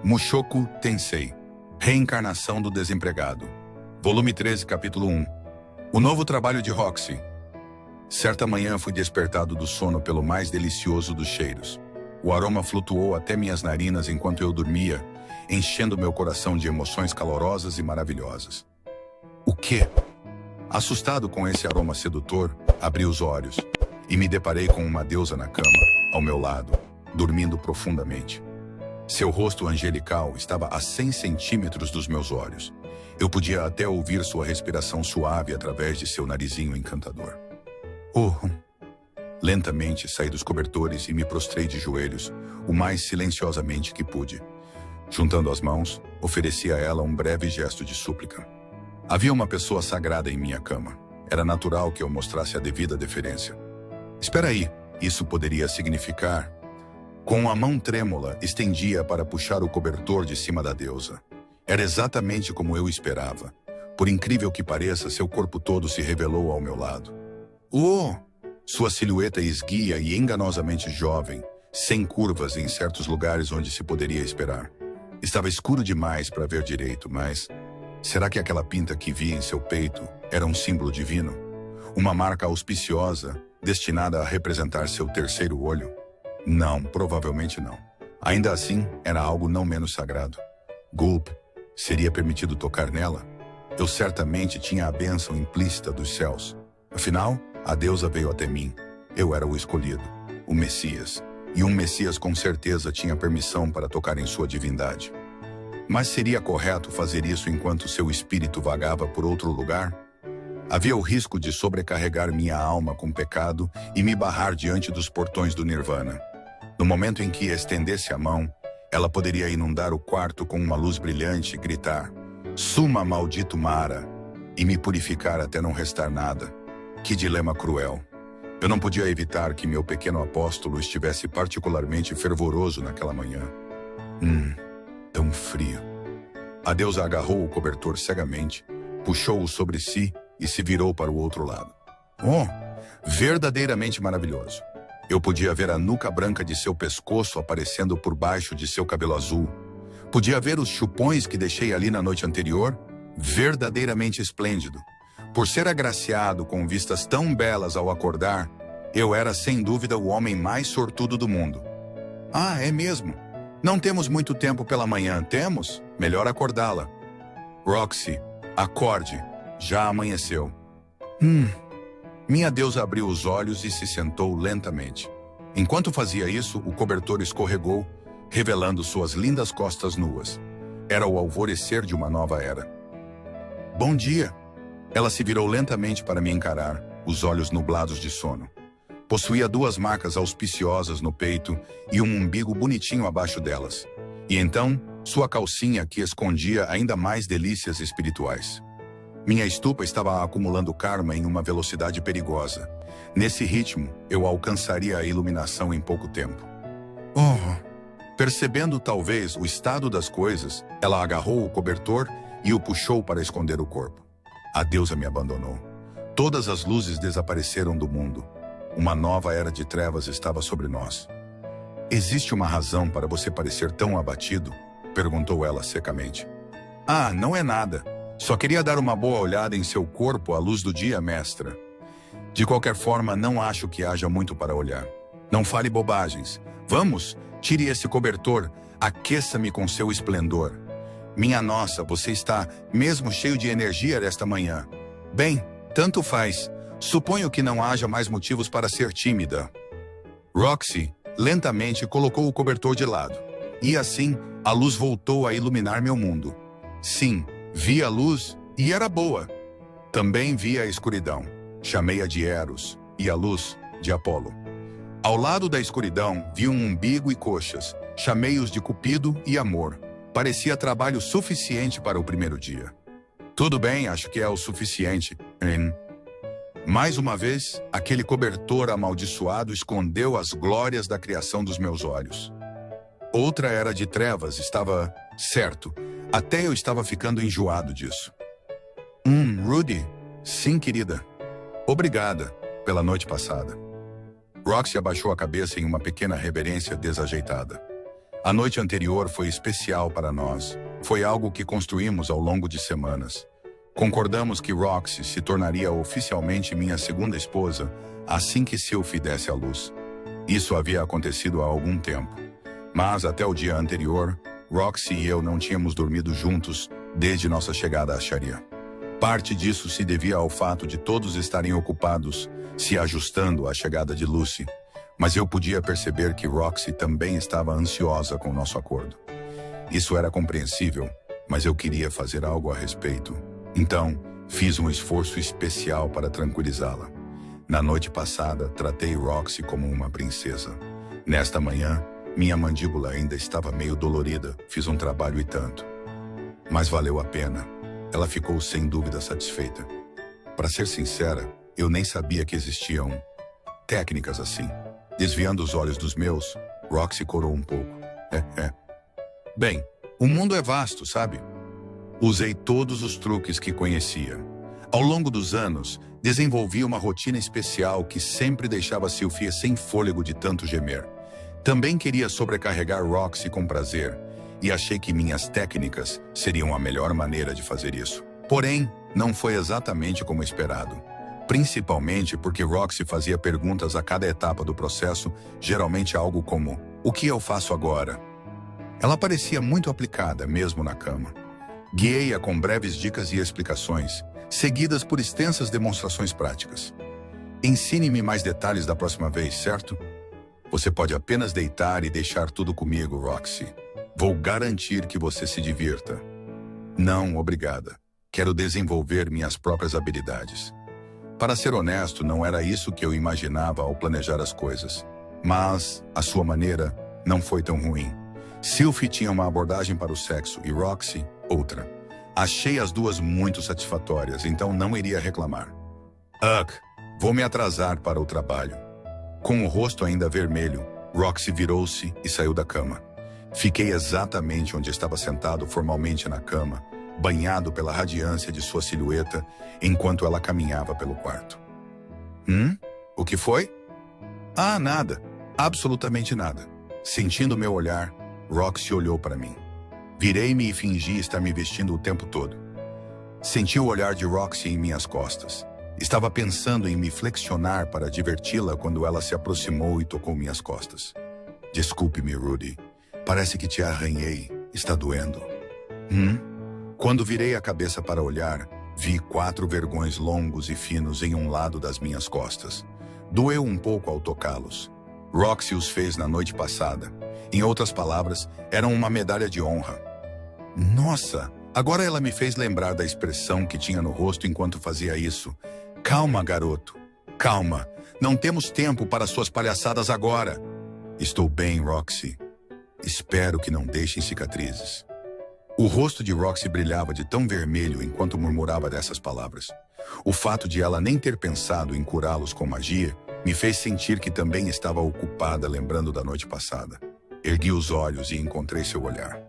Mushoku Tensei, Reencarnação do Desempregado. Volume 13, capítulo 1. O novo trabalho de Roxy. Certa manhã fui despertado do sono pelo mais delicioso dos cheiros. O aroma flutuou até minhas narinas enquanto eu dormia, enchendo meu coração de emoções calorosas e maravilhosas. O quê? Assustado com esse aroma sedutor, abri os olhos e me deparei com uma deusa na cama, ao meu lado, dormindo profundamente. Seu rosto angelical estava a 100 centímetros dos meus olhos. Eu podia até ouvir sua respiração suave através de seu narizinho encantador. Lentamente saí dos cobertores e me prostrei de joelhos, o mais silenciosamente que pude. Juntando as mãos, ofereci a ela um breve gesto de súplica. Havia uma pessoa sagrada em minha cama. Era natural que eu mostrasse a devida deferência. Espera aí, isso poderia significar... Com a mão trêmula, estendia para puxar o cobertor de cima da deusa. Era exatamente como eu esperava. Por incrível que pareça, seu corpo todo se revelou ao meu lado. Sua silhueta esguia e enganosamente jovem, sem curvas em certos lugares onde se poderia esperar. Estava escuro demais para ver direito, mas... Será que aquela pinta que vi em seu peito era um símbolo divino? Uma marca auspiciosa, destinada a representar seu terceiro olho? Não, provavelmente não. Ainda assim, era algo não menos sagrado. Gulp, seria permitido tocar nela? Eu certamente tinha a bênção implícita dos céus. Afinal, a deusa veio até mim. Eu era o escolhido, o Messias. E um Messias com certeza tinha permissão para tocar em sua divindade. Mas seria correto fazer isso enquanto seu espírito vagava por outro lugar? Havia o risco de sobrecarregar minha alma com pecado e me barrar diante dos portões do Nirvana. No momento em que estendesse a mão, ela poderia inundar o quarto com uma luz brilhante e gritar, "Suma maldito Mara!" e me purificar até não restar nada. Que dilema cruel. Eu não podia evitar que meu pequeno apóstolo estivesse particularmente fervoroso naquela manhã. Tão frio. A deusa agarrou o cobertor cegamente, puxou-o sobre si e se virou para o outro lado. Verdadeiramente maravilhoso. Eu podia ver a nuca branca de seu pescoço aparecendo por baixo de seu cabelo azul. Podia ver os chupões que deixei ali na noite anterior. Verdadeiramente esplêndido. Por ser agraciado com vistas tão belas ao acordar, eu era sem dúvida o homem mais sortudo do mundo. É mesmo? Não temos muito tempo pela manhã, temos? Melhor acordá-la. Roxy, acorde. Já amanheceu. Minha deusa abriu os olhos e se sentou lentamente. Enquanto fazia isso, o cobertor escorregou, revelando suas lindas costas nuas. Era o alvorecer de uma nova era. Bom dia! Ela se virou lentamente para me encarar, os olhos nublados de sono. Possuía 2 marcas auspiciosas no peito e um umbigo bonitinho abaixo delas. E então, sua calcinha que escondia ainda mais delícias espirituais. Minha estupa estava acumulando karma em uma velocidade perigosa. Nesse ritmo, eu alcançaria a iluminação em pouco tempo. Percebendo talvez o estado das coisas, ela agarrou o cobertor e o puxou para esconder o corpo. A deusa me abandonou. Todas as luzes desapareceram do mundo. Uma nova era de trevas estava sobre nós. Existe uma razão para você parecer tão abatido? Perguntou ela secamente. Não é nada. Só queria dar uma boa olhada em seu corpo à luz do dia, mestra. De qualquer forma, não acho que haja muito para olhar. Não fale bobagens. Vamos, tire esse cobertor, aqueça-me com seu esplendor. Minha nossa, você está mesmo cheio de energia esta manhã. Bem, tanto faz. Suponho que não haja mais motivos para ser tímida. Roxy lentamente colocou o cobertor de lado. E assim, a luz voltou a iluminar meu mundo. Sim, vi a luz e era boa. Também vi a escuridão. Chamei-a de Eros e a luz de Apolo. Ao lado da escuridão, vi um umbigo e coxas. Chamei-os de Cupido e Amor. Parecia trabalho suficiente para o primeiro dia. Tudo bem, acho que é o suficiente. Mais uma vez, aquele cobertor amaldiçoado escondeu as glórias da criação dos meus olhos. Outra era de trevas estava certo. Até eu estava ficando enjoado disso. Rudy? Sim, querida. Obrigada pela noite passada. Roxy abaixou a cabeça em uma pequena reverência desajeitada. A noite anterior foi especial para nós. Foi algo que construímos ao longo de semanas. Concordamos que Roxy se tornaria oficialmente minha segunda esposa assim que Sylphie desse à luz. Isso havia acontecido há algum tempo. Mas até o dia anterior, Roxy e eu não tínhamos dormido juntos desde nossa chegada à Sharia. Parte disso se devia ao fato de todos estarem ocupados se ajustando à chegada de Lucy, mas eu podia perceber que Roxy também estava ansiosa com o nosso acordo. Isso era compreensível, mas eu queria fazer algo a respeito. Então, fiz um esforço especial para tranquilizá-la. Na noite passada, tratei Roxy como uma princesa. Nesta manhã, minha mandíbula ainda estava meio dolorida, fiz um trabalho e tanto. Mas valeu a pena. Ela ficou sem dúvida satisfeita. Para ser sincera, eu nem sabia que existiam técnicas assim. Desviando os olhos dos meus, Roxy corou um pouco. Bem, o mundo é vasto, sabe? Usei todos os truques que conhecia. Ao longo dos anos, desenvolvi uma rotina especial que sempre deixava Sylphie sem fôlego de tanto gemer. Também queria sobrecarregar Roxy com prazer, e achei que minhas técnicas seriam a melhor maneira de fazer isso. Porém, não foi exatamente como esperado. Principalmente porque Roxy fazia perguntas a cada etapa do processo, geralmente algo como: o que eu faço agora? Ela parecia muito aplicada, mesmo na cama. Guiei-a com breves dicas e explicações, seguidas por extensas demonstrações práticas. Ensine-me mais detalhes da próxima vez, certo? Você pode apenas deitar e deixar tudo comigo, Roxy. Vou garantir que você se divirta. Não, obrigada. Quero desenvolver minhas próprias habilidades. Para ser honesto, não era isso que eu imaginava ao planejar as coisas. Mas, à sua maneira, não foi tão ruim. Sylphie tinha uma abordagem para o sexo e Roxy, outra. Achei as duas muito satisfatórias, então não iria reclamar. Vou me atrasar para o trabalho. Com o rosto ainda vermelho, Roxy virou-se e saiu da cama. Fiquei exatamente onde estava sentado formalmente na cama, banhado pela radiância de sua silhueta, enquanto ela caminhava pelo quarto. O que foi? Nada. Absolutamente nada. Sentindo meu olhar, Roxy olhou para mim. Virei-me e fingi estar me vestindo o tempo todo. Senti o olhar de Roxy em minhas costas. Estava pensando em me flexionar para diverti-la quando ela se aproximou e tocou minhas costas. Desculpe-me, Rudy. Parece que te arranhei. Está doendo. Quando virei a cabeça para olhar, vi 4 vergões longos e finos em um lado das minhas costas. Doeu um pouco ao tocá-los. Roxy os fez na noite passada. Em outras palavras, eram uma medalha de honra. Nossa! Agora ela me fez lembrar da expressão que tinha no rosto enquanto fazia isso. Calma, garoto. Calma. Não temos tempo para suas palhaçadas agora. Estou bem, Roxy. Espero que não deixem cicatrizes. O rosto de Roxy brilhava de tão vermelho enquanto murmurava dessas palavras. O fato de ela nem ter pensado em curá-los com magia me fez sentir que também estava ocupada lembrando da noite passada. Ergui os olhos e encontrei seu olhar.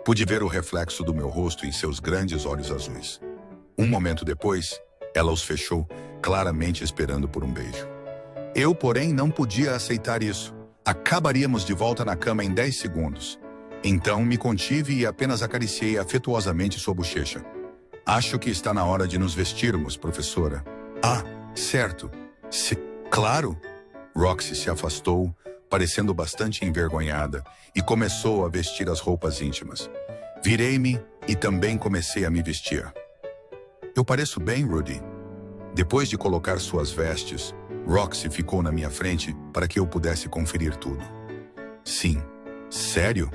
Pude ver o reflexo do meu rosto em seus grandes olhos azuis. Um momento depois, ela os fechou, claramente esperando por um beijo. Eu, porém, não podia aceitar isso. Acabaríamos de volta na cama em 10 segundos. Então me contive e apenas acariciei afetuosamente sua bochecha. Acho que está na hora de nos vestirmos, professora. Certo. Claro. Roxy se afastou, parecendo bastante envergonhada, e começou a vestir as roupas íntimas. Virei-me e também comecei a me vestir. Eu pareço bem, Rudy? Depois de colocar suas vestes, Roxy ficou na minha frente para que eu pudesse conferir tudo. Sim. Sério?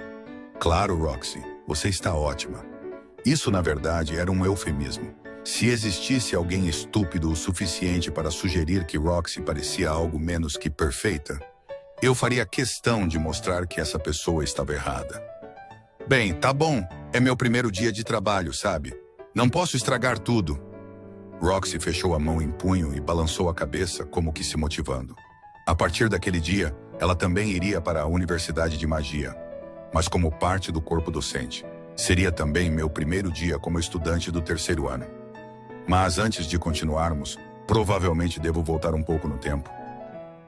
Claro, Roxy. Você está ótima. Isso, na verdade, era um eufemismo. Se existisse alguém estúpido o suficiente para sugerir que Roxy parecia algo menos que perfeita, eu faria questão de mostrar que essa pessoa estava errada. Bem, tá bom. É meu primeiro dia de trabalho, sabe? Não posso estragar tudo. Roxy fechou a mão em punho e balançou a cabeça como que se motivando. A partir daquele dia, ela também iria para a Universidade de Magia, mas como parte do corpo docente. Seria também meu primeiro dia como estudante do 3º ano. Mas antes de continuarmos, provavelmente devo voltar um pouco no tempo.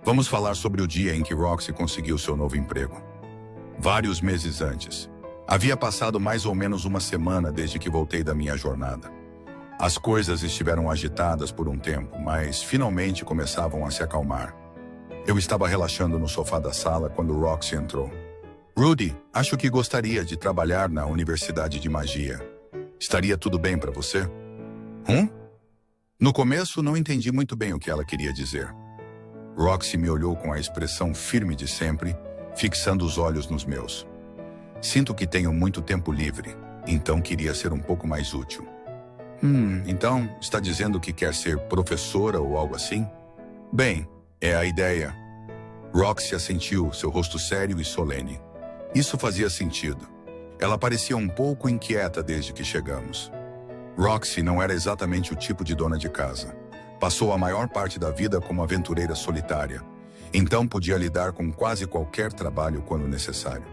Vamos falar sobre o dia em que Roxy conseguiu seu novo emprego. Vários meses antes. Havia passado mais ou menos uma semana desde que voltei da minha jornada. As coisas estiveram agitadas por um tempo, mas finalmente começavam a se acalmar. Eu estava relaxando no sofá da sala quando Roxy entrou. Rudy, acho que gostaria de trabalhar na Universidade de Magia. Estaria tudo bem para você? No começo, não entendi muito bem o que ela queria dizer. Roxy me olhou com a expressão firme de sempre, fixando os olhos nos meus. Sinto que tenho muito tempo livre, então queria ser um pouco mais útil. Então, está dizendo que quer ser professora ou algo assim? Bem, é a ideia. Roxy assentiu, seu rosto sério e solene. Isso fazia sentido. Ela parecia um pouco inquieta desde que chegamos. Roxy não era exatamente o tipo de dona de casa. Passou a maior parte da vida como aventureira solitária, então podia lidar com quase qualquer trabalho quando necessário.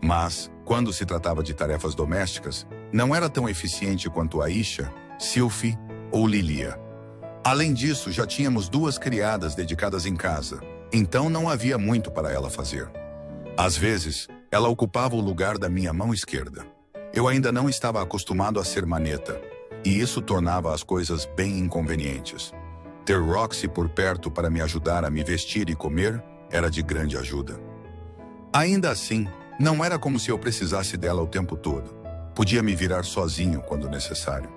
Mas, quando se tratava de tarefas domésticas, não era tão eficiente quanto Aisha, Sylphie ou Lilia. Além disso, já tínhamos 2 criadas dedicadas em casa, então não havia muito para ela fazer. Às vezes, ela ocupava o lugar da minha mão esquerda. Eu ainda não estava acostumado a ser maneta, e isso tornava as coisas bem inconvenientes. Ter Roxy por perto para me ajudar a me vestir e comer era de grande ajuda. Ainda assim, não era como se eu precisasse dela o tempo todo. Podia me virar sozinho quando necessário.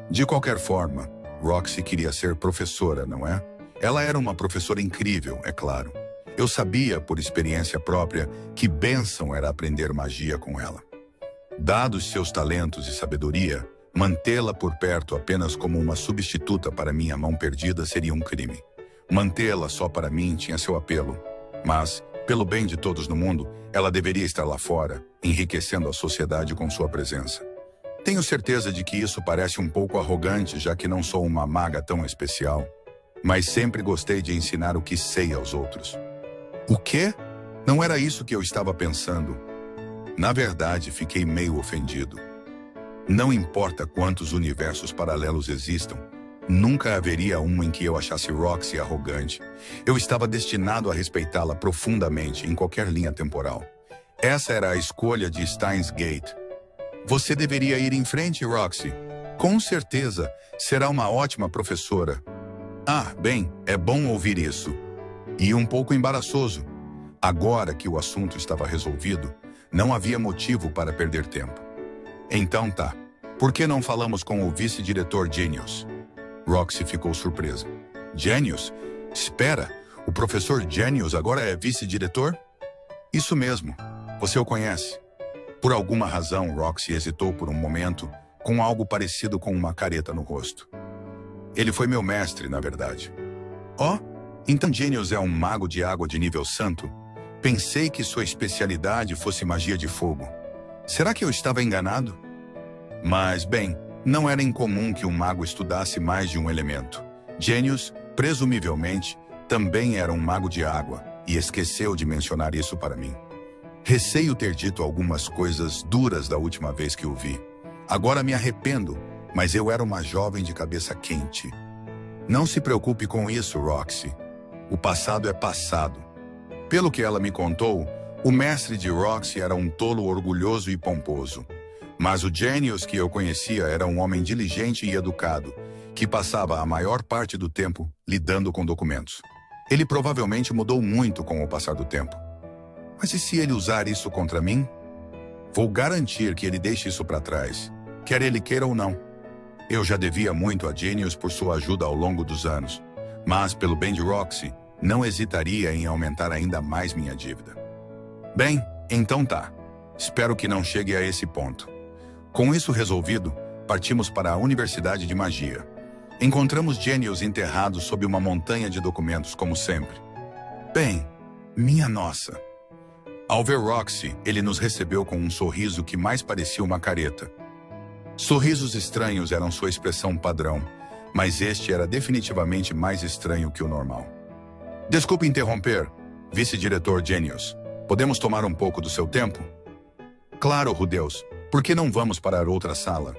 De qualquer forma, Roxy queria ser professora, não é? Ela era uma professora incrível, é claro. Eu sabia, por experiência própria, que bênção era aprender magia com ela. Dados seus talentos e sabedoria, mantê-la por perto apenas como uma substituta para minha mão perdida seria um crime. Mantê-la só para mim tinha seu apelo. Mas, pelo bem de todos no mundo, ela deveria estar lá fora, enriquecendo a sociedade com sua presença. Tenho certeza de que isso parece um pouco arrogante, já que não sou uma maga tão especial. Mas sempre gostei de ensinar o que sei aos outros. O quê? Não era isso que eu estava pensando. Na verdade, fiquei meio ofendido. Não importa quantos universos paralelos existam, nunca haveria um em que eu achasse Roxy arrogante. Eu estava destinado a respeitá-la profundamente em qualquer linha temporal. Essa era a escolha de Steins Gate. Você deveria ir em frente, Roxy. Com certeza, será uma ótima professora. Bem, é bom ouvir isso. E um pouco embaraçoso. Agora que o assunto estava resolvido, não havia motivo para perder tempo. Então tá. Por que não falamos com o vice-diretor Genius? Roxy ficou surpresa. Genius? Espera, o professor Genius agora é vice-diretor? Isso mesmo. Você o conhece. Por alguma razão, Roxy hesitou por um momento, com algo parecido com uma careta no rosto. Ele foi meu mestre, na verdade. Então Genius é um mago de água de nível santo? Pensei que sua especialidade fosse magia de fogo. Será que eu estava enganado? Mas, bem, não era incomum que um mago estudasse mais de um elemento. Genius, presumivelmente, também era um mago de água, e esqueceu de mencionar isso para mim. Receio ter dito algumas coisas duras da última vez que o vi. Agora me arrependo, mas eu era uma jovem de cabeça quente. Não se preocupe com isso, Roxy. O passado é passado. Pelo que ela me contou, o mestre de Roxy era um tolo orgulhoso e pomposo. Mas o Genius que eu conhecia era um homem diligente e educado, que passava a maior parte do tempo lidando com documentos. Ele provavelmente mudou muito com o passar do tempo. Mas e se ele usar isso contra mim? Vou garantir que ele deixe isso para trás, quer ele queira ou não. Eu já devia muito a Genius por sua ajuda ao longo dos anos, mas pelo bem de Roxy, não hesitaria em aumentar ainda mais minha dívida. Bem, então tá. Espero que não chegue a esse ponto. Com isso resolvido, partimos para a Universidade de Magia. Encontramos Genius enterrado sob uma montanha de documentos, como sempre. Bem, minha nossa. Ao ver Roxy, ele nos recebeu com um sorriso que mais parecia uma careta. Sorrisos estranhos eram sua expressão padrão, mas este era definitivamente mais estranho que o normal. Desculpe interromper, vice-diretor Genius. Podemos tomar um pouco do seu tempo? Claro, Rudeus. Por que não vamos para outra sala?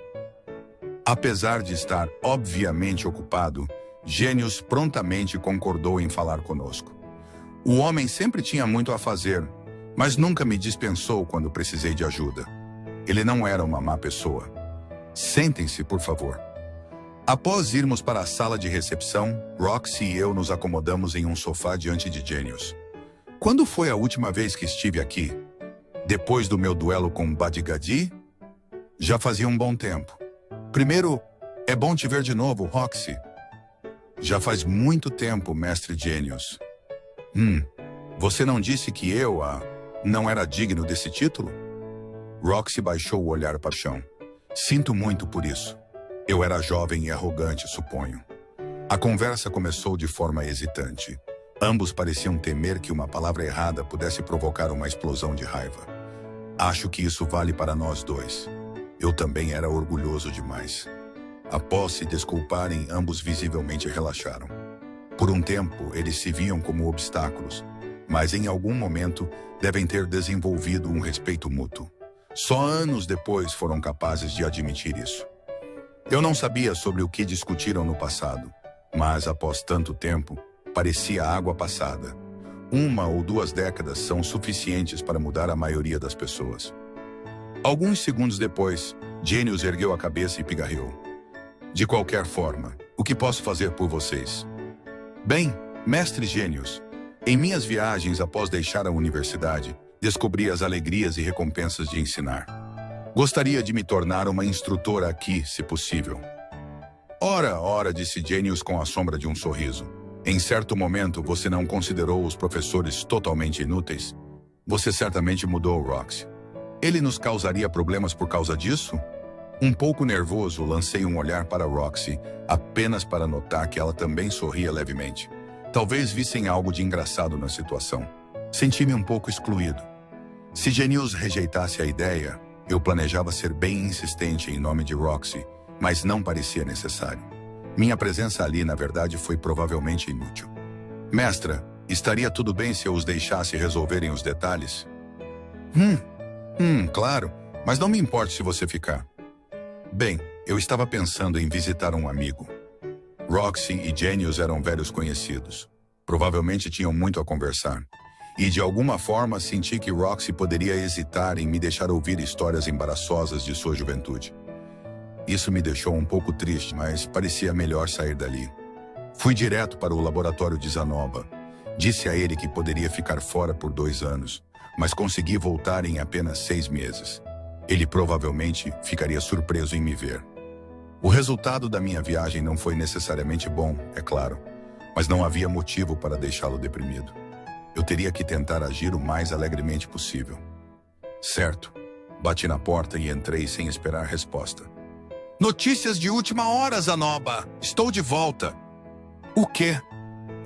Apesar de estar obviamente ocupado, Genius prontamente concordou em falar conosco. O homem sempre tinha muito a fazer, mas nunca me dispensou quando precisei de ajuda. Ele não era uma má pessoa. Sentem-se, por favor. Após irmos para a sala de recepção, Roxy e eu nos acomodamos em um sofá diante de Genius. Quando foi a última vez que estive aqui? Depois do meu duelo com Badigadi? Já fazia um bom tempo. Primeiro, é bom te ver de novo, Roxy. Já faz muito tempo, mestre Genius. Você não disse que eu, não era digno desse título? Roxy baixou o olhar para o chão. Sinto muito por isso. Eu era jovem e arrogante, suponho. A conversa começou de forma hesitante. Ambos pareciam temer que uma palavra errada pudesse provocar uma explosão de raiva. Acho que isso vale para nós dois. Eu também era orgulhoso demais. Após se desculparem, ambos visivelmente relaxaram. Por um tempo, eles se viam como obstáculos, mas em algum momento devem ter desenvolvido um respeito mútuo. Só anos depois foram capazes de admitir isso. Eu não sabia sobre o que discutiram no passado, mas após tanto tempo, parecia água passada. 1 ou 2 décadas são suficientes para mudar a maioria das pessoas. Alguns segundos depois, Genius ergueu a cabeça e pigarreou. De qualquer forma, o que posso fazer por vocês? Bem, mestre Genius, em minhas viagens após deixar a universidade, descobri as alegrias e recompensas de ensinar. Gostaria de me tornar uma instrutora aqui, se possível. Ora, disse Genius com a sombra de um sorriso. Em certo momento, você não considerou os professores totalmente inúteis? Você certamente mudou, Roxy. Ele nos causaria problemas por causa disso? Um pouco nervoso, lancei um olhar para Roxy, apenas para notar que ela também sorria levemente. Talvez vissem algo de engraçado na situação. Senti-me um pouco excluído. Se Genius rejeitasse a ideia, eu planejava ser bem insistente em nome de Roxy, mas não parecia necessário. Minha presença ali, na verdade, foi provavelmente inútil. Mestra, estaria tudo bem se eu os deixasse resolverem os detalhes? Claro, mas não me importe se você ficar. Bem, eu estava pensando em visitar um amigo. Roxy e Genius eram velhos conhecidos. Provavelmente tinham muito a conversar. E de alguma forma senti que Roxy poderia hesitar em me deixar ouvir histórias embaraçosas de sua juventude. Isso me deixou um pouco triste, mas parecia melhor sair dali. Fui direto para o laboratório de Zanoba. Disse a ele que poderia ficar fora por 2 anos, mas consegui voltar em apenas 6 meses. Ele provavelmente ficaria surpreso em me ver. O resultado da minha viagem não foi necessariamente bom, é claro, mas não havia motivo para deixá-lo deprimido. Eu teria que tentar agir o mais alegremente possível. Certo. Bati na porta e entrei sem esperar resposta. Notícias de última hora, Zanoba! Estou de volta! O quê?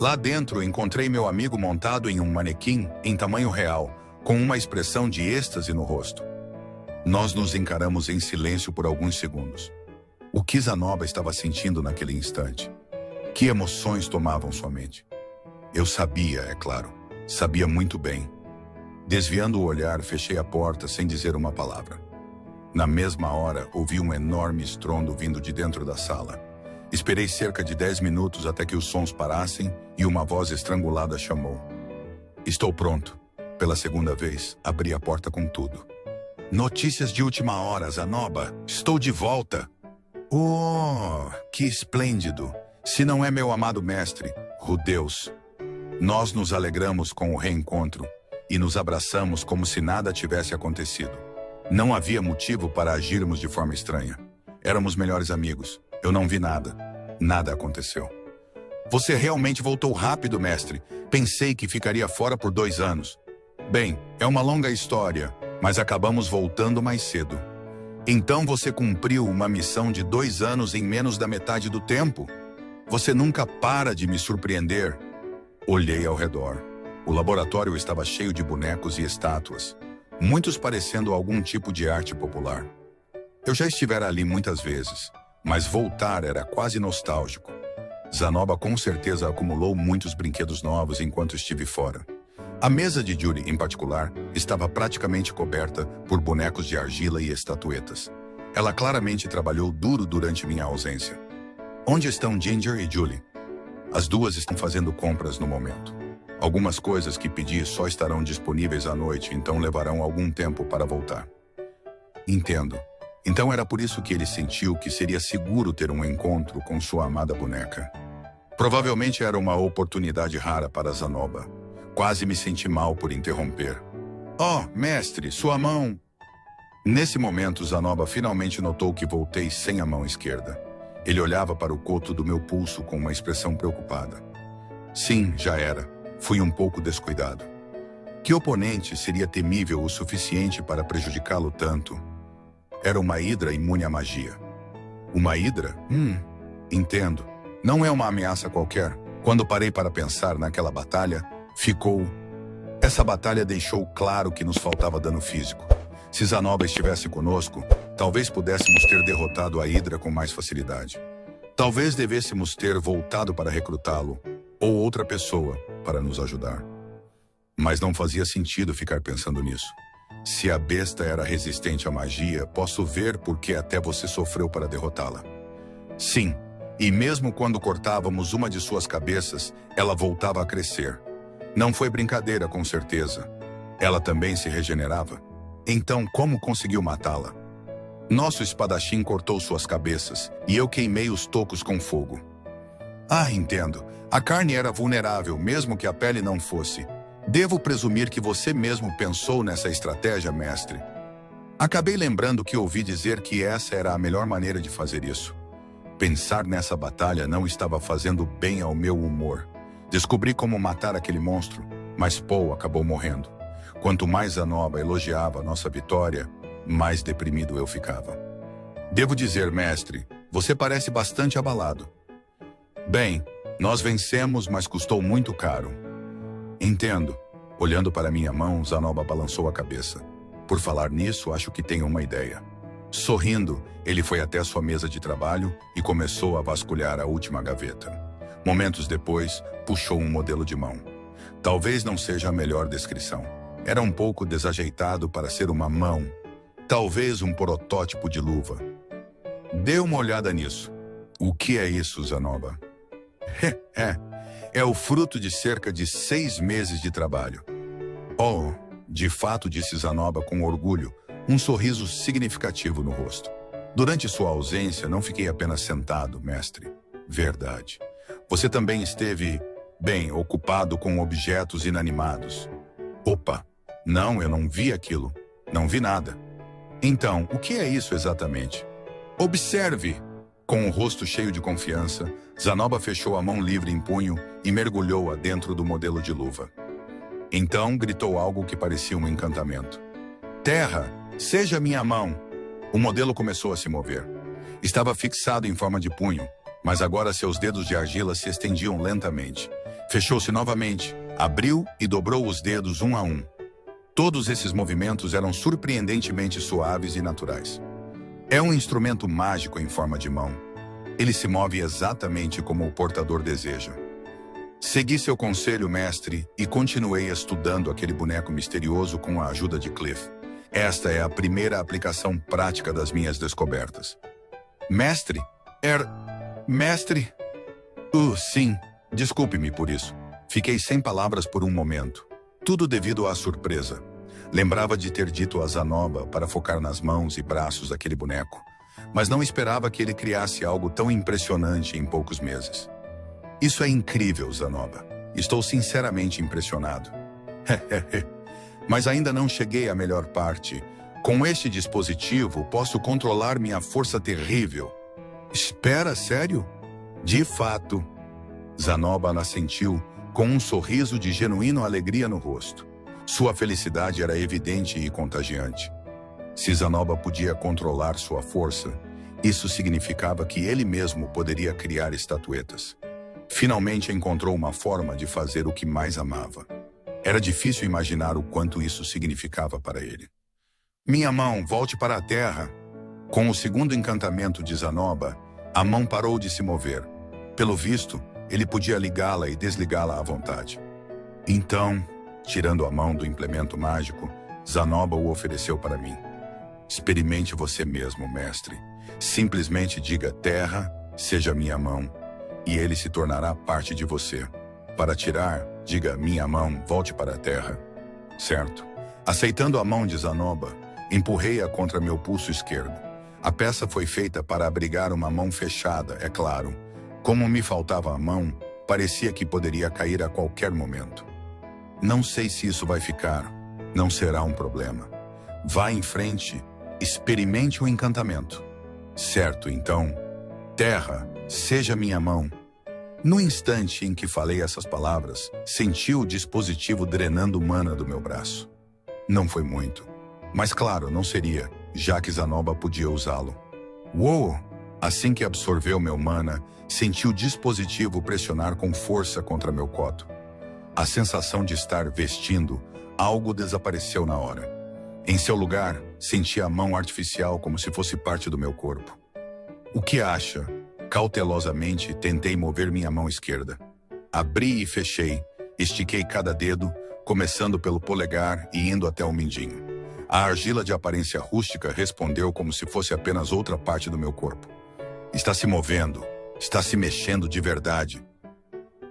Lá dentro encontrei meu amigo montado em um manequim em tamanho real, com uma expressão de êxtase no rosto. Nós nos encaramos em silêncio por alguns segundos. O que Zanoba estava sentindo naquele instante? Que emoções tomavam sua mente? Eu sabia, é claro. Sabia muito bem. Desviando o olhar, fechei a porta sem dizer uma palavra. Na mesma hora, ouvi um enorme estrondo vindo de dentro da sala. Esperei cerca de 10 minutos até que os sons parassem e uma voz estrangulada chamou. Estou pronto. Pela segunda vez, abri a porta com tudo. Notícias de última hora, Zanoba. Estou de volta. Oh, que esplêndido. Se não é meu amado mestre, Rudeus. Nós nos alegramos com o reencontro e nos abraçamos como se nada tivesse acontecido. Não havia motivo para agirmos de forma estranha. Éramos melhores amigos. Eu não vi nada. Nada aconteceu. Você realmente voltou rápido, mestre. Pensei que ficaria fora por 2 anos. Bem, é uma longa história, mas acabamos voltando mais cedo. Então você cumpriu uma missão de 2 anos em menos da metade do tempo? Você nunca para de me surpreender. Olhei ao redor. O laboratório estava cheio de bonecos e estátuas, muitos parecendo algum tipo de arte popular. Eu já estivera ali muitas vezes, mas voltar era quase nostálgico. Zanoba com certeza acumulou muitos brinquedos novos enquanto estive fora. A mesa de Judy, em particular, estava praticamente coberta por bonecos de argila e estatuetas. Ela claramente trabalhou duro durante minha ausência. Onde estão Ginger e Julie? As duas estão fazendo compras no momento. Algumas coisas que pedi só estarão disponíveis à noite, então levarão algum tempo para voltar. Entendo. Então era por isso que ele sentiu que seria seguro ter um encontro com sua amada boneca. Provavelmente era uma oportunidade rara para Zanoba. Quase me senti mal por interromper. Oh, mestre, sua mão... Nesse momento, Zanoba finalmente notou que voltei sem a mão esquerda. Ele olhava para o coto do meu pulso com uma expressão preocupada. Sim, já era. Fui um pouco descuidado. Que oponente seria temível o suficiente para prejudicá-lo tanto? Era uma hidra imune à magia. Uma hidra? Entendo. Não é uma ameaça qualquer. Quando parei para pensar naquela batalha, Essa batalha deixou claro que nos faltava dano físico. Se Zanoba estivesse conosco, talvez pudéssemos ter derrotado a hidra com mais facilidade. Talvez devêssemos ter voltado para recrutá-lo, ou outra pessoa, para nos ajudar. Mas não fazia sentido ficar pensando nisso. Se a besta era resistente à magia, posso ver por que até você sofreu para derrotá-la. Sim, e mesmo quando cortávamos uma de suas cabeças, ela voltava a crescer. Não foi brincadeira, com certeza. Ela também se regenerava. Então, como conseguiu matá-la? Nosso espadachim cortou suas cabeças, e eu queimei os tocos com fogo. Ah, entendo. A carne era vulnerável, mesmo que a pele não fosse. Devo presumir que você mesmo pensou nessa estratégia, mestre. Acabei lembrando que ouvi dizer que essa era a melhor maneira de fazer isso. Pensar nessa batalha não estava fazendo bem ao meu humor. Descobri como matar aquele monstro, mas Paul acabou morrendo. Quanto mais Zanoba elogiava nossa vitória, mais deprimido eu ficava. Devo dizer, mestre, você parece bastante abalado. Bem, nós vencemos, mas custou muito caro. Entendo. Olhando para minha mão, Zanoba balançou a cabeça. Por falar nisso, acho que tenho uma ideia. Sorrindo, ele foi até sua mesa de trabalho e começou a vasculhar a última gaveta. Momentos depois, puxou um modelo de mão. Talvez não seja a melhor descrição. Era um pouco desajeitado para ser uma mão. Talvez um protótipo de luva. Dê uma olhada nisso. O que é isso, Zanoba? É o fruto de cerca de 6 meses de trabalho. Oh, de fato, disse Zanoba com orgulho, um sorriso significativo no rosto. Durante sua ausência, não fiquei apenas sentado, mestre. Verdade. Você também esteve, bem, ocupado com objetos inanimados. Opa! Não, eu não vi aquilo. Não vi nada. Então, o que é isso exatamente? Observe! Com o rosto cheio de confiança, Zanoba fechou a mão livre em punho e mergulhou-a dentro do modelo de luva. Então, gritou algo que parecia um encantamento. Terra, seja minha mão! O modelo começou a se mover. Estava fixado em forma de punho, mas agora seus dedos de argila se estendiam lentamente. Fechou-se novamente, abriu e dobrou os dedos um a um. Todos esses movimentos eram surpreendentemente suaves e naturais. É um instrumento mágico em forma de mão. Ele se move exatamente como o portador deseja. Segui seu conselho, mestre, e continuei estudando aquele boneco misterioso com a ajuda de Cliff. Esta é a primeira aplicação prática das minhas descobertas. Mestre? Mestre? Sim. Desculpe-me por isso. Fiquei sem palavras por um momento. Tudo devido à surpresa. Lembrava de ter dito a Zanoba para focar nas mãos e braços daquele boneco, mas não esperava que ele criasse algo tão impressionante em poucos meses. Isso é incrível, Zanoba. Estou sinceramente impressionado. Mas ainda não cheguei à melhor parte. Com este dispositivo, posso controlar minha força terrível. Espera, sério? De fato. Zanoba assentiu, com um sorriso de genuína alegria no rosto. Sua felicidade era evidente e contagiante. Se Zanoba podia controlar sua força, isso significava que ele mesmo poderia criar estatuetas. Finalmente encontrou uma forma de fazer o que mais amava. Era difícil imaginar o quanto isso significava para ele. Minha mão, volte para a terra. Com o segundo encantamento de Zanoba, a mão parou de se mover. Pelo visto, ele podia ligá-la e desligá-la à vontade. Então, tirando a mão do implemento mágico, Zanoba o ofereceu para mim. Experimente você mesmo, mestre. Simplesmente diga terra, seja minha mão, e ele se tornará parte de você. Para tirar, diga, minha mão, volte para a terra. Certo. Aceitando a mão de Zanoba, empurrei-a contra meu pulso esquerdo. A peça foi feita para abrigar uma mão fechada, é claro. Como me faltava a mão, parecia que poderia cair a qualquer momento. Não sei se isso vai ficar. Não será um problema. Vá em frente, experimente o encantamento. Certo, então. Terra, seja minha mão. No instante em que falei essas palavras, senti o dispositivo drenando mana do meu braço. Não foi muito. Mas claro, não seria, já que Zanoba podia usá-lo. Uou! Assim que absorveu meu mana, senti o dispositivo pressionar com força contra meu coto. A sensação de estar vestindo algo desapareceu na hora. Em seu lugar, senti a mão artificial como se fosse parte do meu corpo. O que acha? Cautelosamente, tentei mover minha mão esquerda. Abri e fechei, estiquei cada dedo, começando pelo polegar e indo até o mindinho. A argila de aparência rústica respondeu como se fosse apenas outra parte do meu corpo. Está se movendo, está se mexendo de verdade.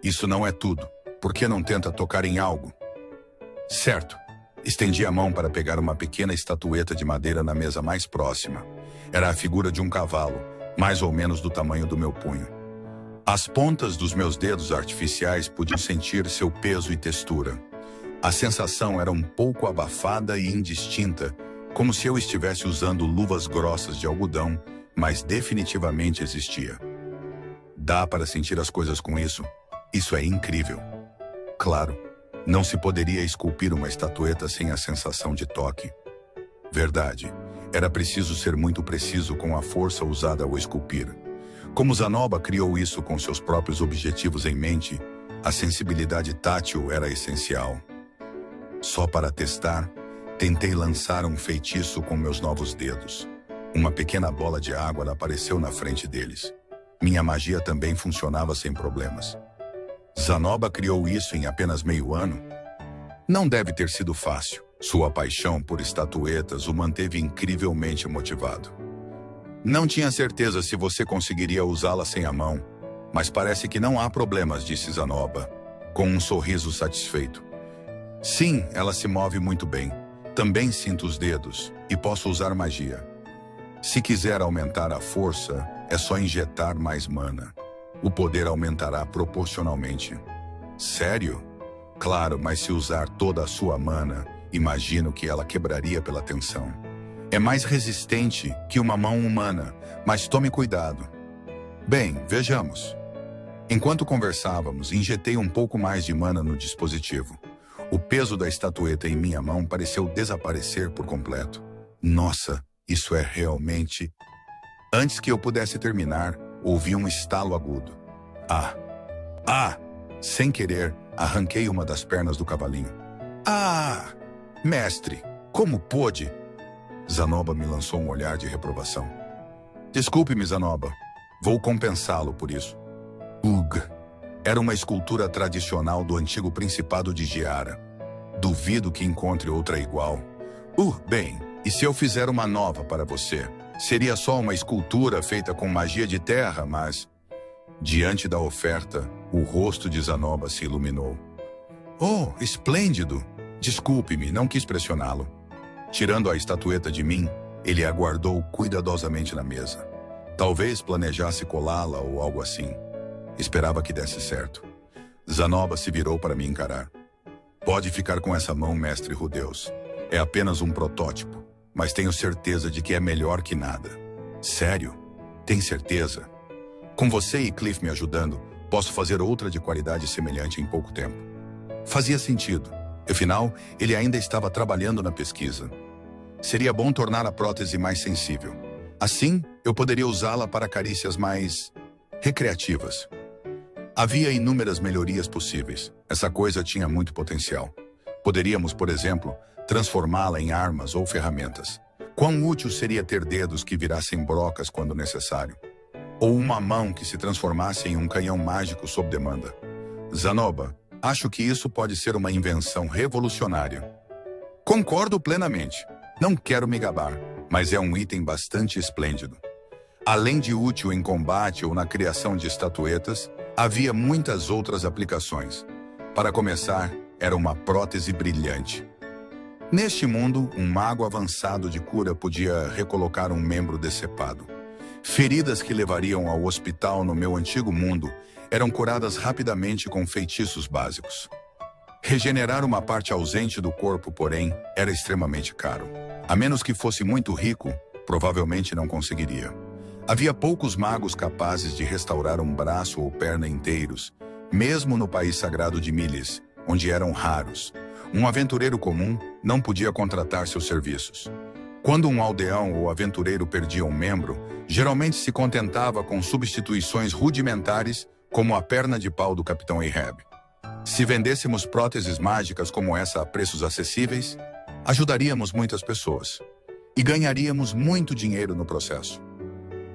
Isso não é tudo. Por que não tenta tocar em algo? Certo. Estendi a mão para pegar uma pequena estatueta de madeira na mesa mais próxima. Era a figura de um cavalo, mais ou menos do tamanho do meu punho. As pontas dos meus dedos artificiais podiam sentir seu peso e textura. A sensação era um pouco abafada e indistinta, como se eu estivesse usando luvas grossas de algodão, mas definitivamente existia. Dá para sentir as coisas com isso? Isso é incrível. Claro, não se poderia esculpir uma estatueta sem a sensação de toque. Verdade, era preciso ser muito preciso com a força usada ao esculpir. Como Zanoba criou isso com seus próprios objetivos em mente, a sensibilidade tátil era essencial. Só para testar, tentei lançar um feitiço com meus novos dedos. Uma pequena bola de água apareceu na frente deles. Minha magia também funcionava sem problemas. Zanoba criou isso em apenas meio ano? Não deve ter sido fácil. Sua paixão por estatuetas o manteve incrivelmente motivado. Não tinha certeza se você conseguiria usá-la sem a mão, mas parece que não há problemas, disse Zanoba, com um sorriso satisfeito. Sim, ela se move muito bem. Também sinto os dedos e posso usar magia. Se quiser aumentar a força, é só injetar mais mana. O poder aumentará proporcionalmente. Sério? Claro, mas se usar toda a sua mana, imagino que ela quebraria pela tensão. É mais resistente que uma mão humana, mas tome cuidado. Bem, vejamos. Enquanto conversávamos, injetei um pouco mais de mana no dispositivo. O peso da estatueta em minha mão pareceu desaparecer por completo. Nossa, isso é realmente... Antes que eu pudesse terminar, ouvi um estalo agudo. Sem querer, arranquei uma das pernas do cavalinho. Mestre, como pôde? Zanoba me lançou um olhar de reprovação. Desculpe-me, Zanoba. Vou compensá-lo por isso. Era uma escultura tradicional do antigo Principado de Giara. Duvido que encontre outra igual. Bem, e se eu fizer uma nova para você? Seria só uma escultura feita com magia de terra, mas... Diante da oferta, o rosto de Zanoba se iluminou. Esplêndido! Desculpe-me, não quis pressioná-lo. Tirando a estatueta de mim, ele a guardou cuidadosamente na mesa. Talvez planejasse colá-la ou algo assim. Esperava que desse certo. Zanoba se virou para me encarar. Pode ficar com essa mão, mestre Rudeus. É apenas um protótipo, mas tenho certeza de que é melhor que nada. Sério? Tem certeza? Com você e Cliff me ajudando, posso fazer outra de qualidade semelhante em pouco tempo. Fazia sentido. Afinal, ele ainda estava trabalhando na pesquisa. Seria bom tornar a prótese mais sensível. Assim, eu poderia usá-la para carícias mais recreativas. Havia inúmeras melhorias possíveis. Essa coisa tinha muito potencial. Poderíamos, por exemplo, transformá-la em armas ou ferramentas. Quão útil seria ter dedos que virassem brocas quando necessário? Ou uma mão que se transformasse em um canhão mágico sob demanda? Zanoba, acho que isso pode ser uma invenção revolucionária. Concordo plenamente. Não quero me gabar, mas é um item bastante esplêndido. Além de útil em combate ou na criação de estatuetas, havia muitas outras aplicações. Para começar, era uma prótese brilhante. Neste mundo, um mago avançado de cura podia recolocar um membro decepado. Feridas que levariam ao hospital no meu antigo mundo eram curadas rapidamente com feitiços básicos. Regenerar uma parte ausente do corpo, porém, era extremamente caro. A menos que fosse muito rico, provavelmente não conseguiria. Havia poucos magos capazes de restaurar um braço ou perna inteiros, mesmo no país sagrado de Miles, onde eram raros. Um aventureiro comum não podia contratar seus serviços. Quando um aldeão ou aventureiro perdia um membro, geralmente se contentava com substituições rudimentares, como a perna de pau do Capitão Ahab. Se vendêssemos próteses mágicas como essa a preços acessíveis, ajudaríamos muitas pessoas. E ganharíamos muito dinheiro no processo.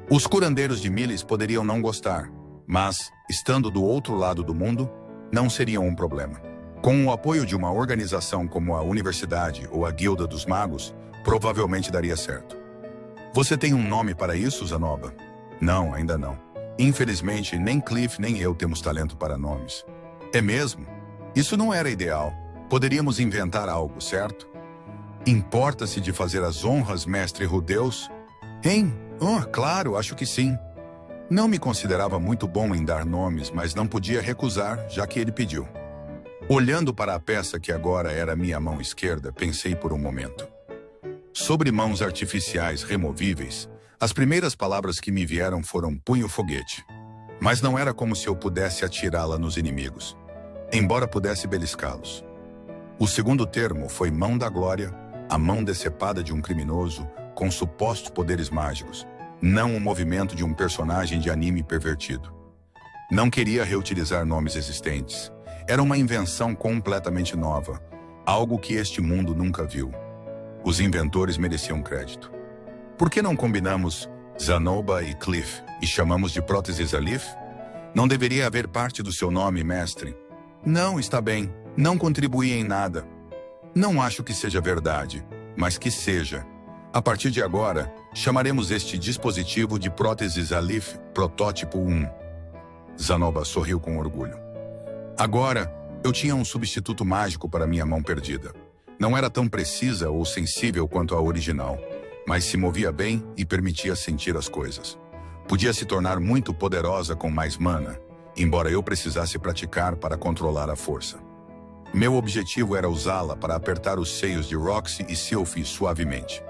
Os curandeiros de Miles poderiam não gostar, mas, estando do outro lado do mundo, não seriam um problema. Com o apoio de uma organização como a Universidade ou a Guilda dos Magos, provavelmente daria certo. Você tem um nome para isso, Zanoba? Não, ainda não. Infelizmente, nem Cliff nem eu temos talento para nomes. É mesmo? Isso não era ideal. Poderíamos inventar algo, certo? Importa-se de fazer as honras, mestre Rudeus? Hein? Oh, claro, acho que sim. Não me considerava muito bom em dar nomes, mas não podia recusar, já que ele pediu. Olhando para a peça que agora era minha mão esquerda, pensei por um momento. Sobre mãos artificiais removíveis, as primeiras palavras que me vieram foram punho-foguete. Mas não era como se eu pudesse atirá-la nos inimigos, embora pudesse beliscá-los. O segundo termo foi mão da glória, a mão decepada de um criminoso com supostos poderes mágicos, não o movimento de um personagem de anime pervertido. Não queria reutilizar nomes existentes. Era uma invenção completamente nova, algo que este mundo nunca viu. Os inventores mereciam crédito. Por que não combinamos Zanoba e Cliff e chamamos de próteses Alif? Não deveria haver parte do seu nome, mestre. Não, está bem. Não contribuí em nada. Não acho que seja verdade, mas que seja. A partir de agora, chamaremos este dispositivo de próteses Alif Protótipo 1. Zanoba sorriu com orgulho. Agora, eu tinha um substituto mágico para minha mão perdida. Não era tão precisa ou sensível quanto a original, mas se movia bem e permitia sentir as coisas. Podia se tornar muito poderosa com mais mana, embora eu precisasse praticar para controlar a força. Meu objetivo era usá-la para apertar os seios de Roxy e Sylphie suavemente.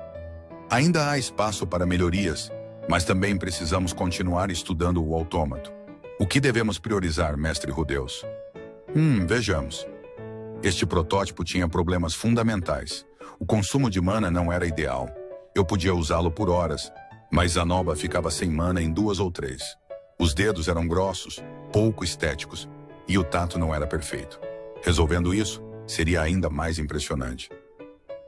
Ainda há espaço para melhorias, mas também precisamos continuar estudando o autômato. O que devemos priorizar, mestre Rudeus? Vejamos. Este protótipo tinha problemas fundamentais. O consumo de mana não era ideal. Eu podia usá-lo por horas, mas Zanoba ficava sem mana em 2 ou 3. Os dedos eram grossos, pouco estéticos, e o tato não era perfeito. Resolvendo isso, seria ainda mais impressionante.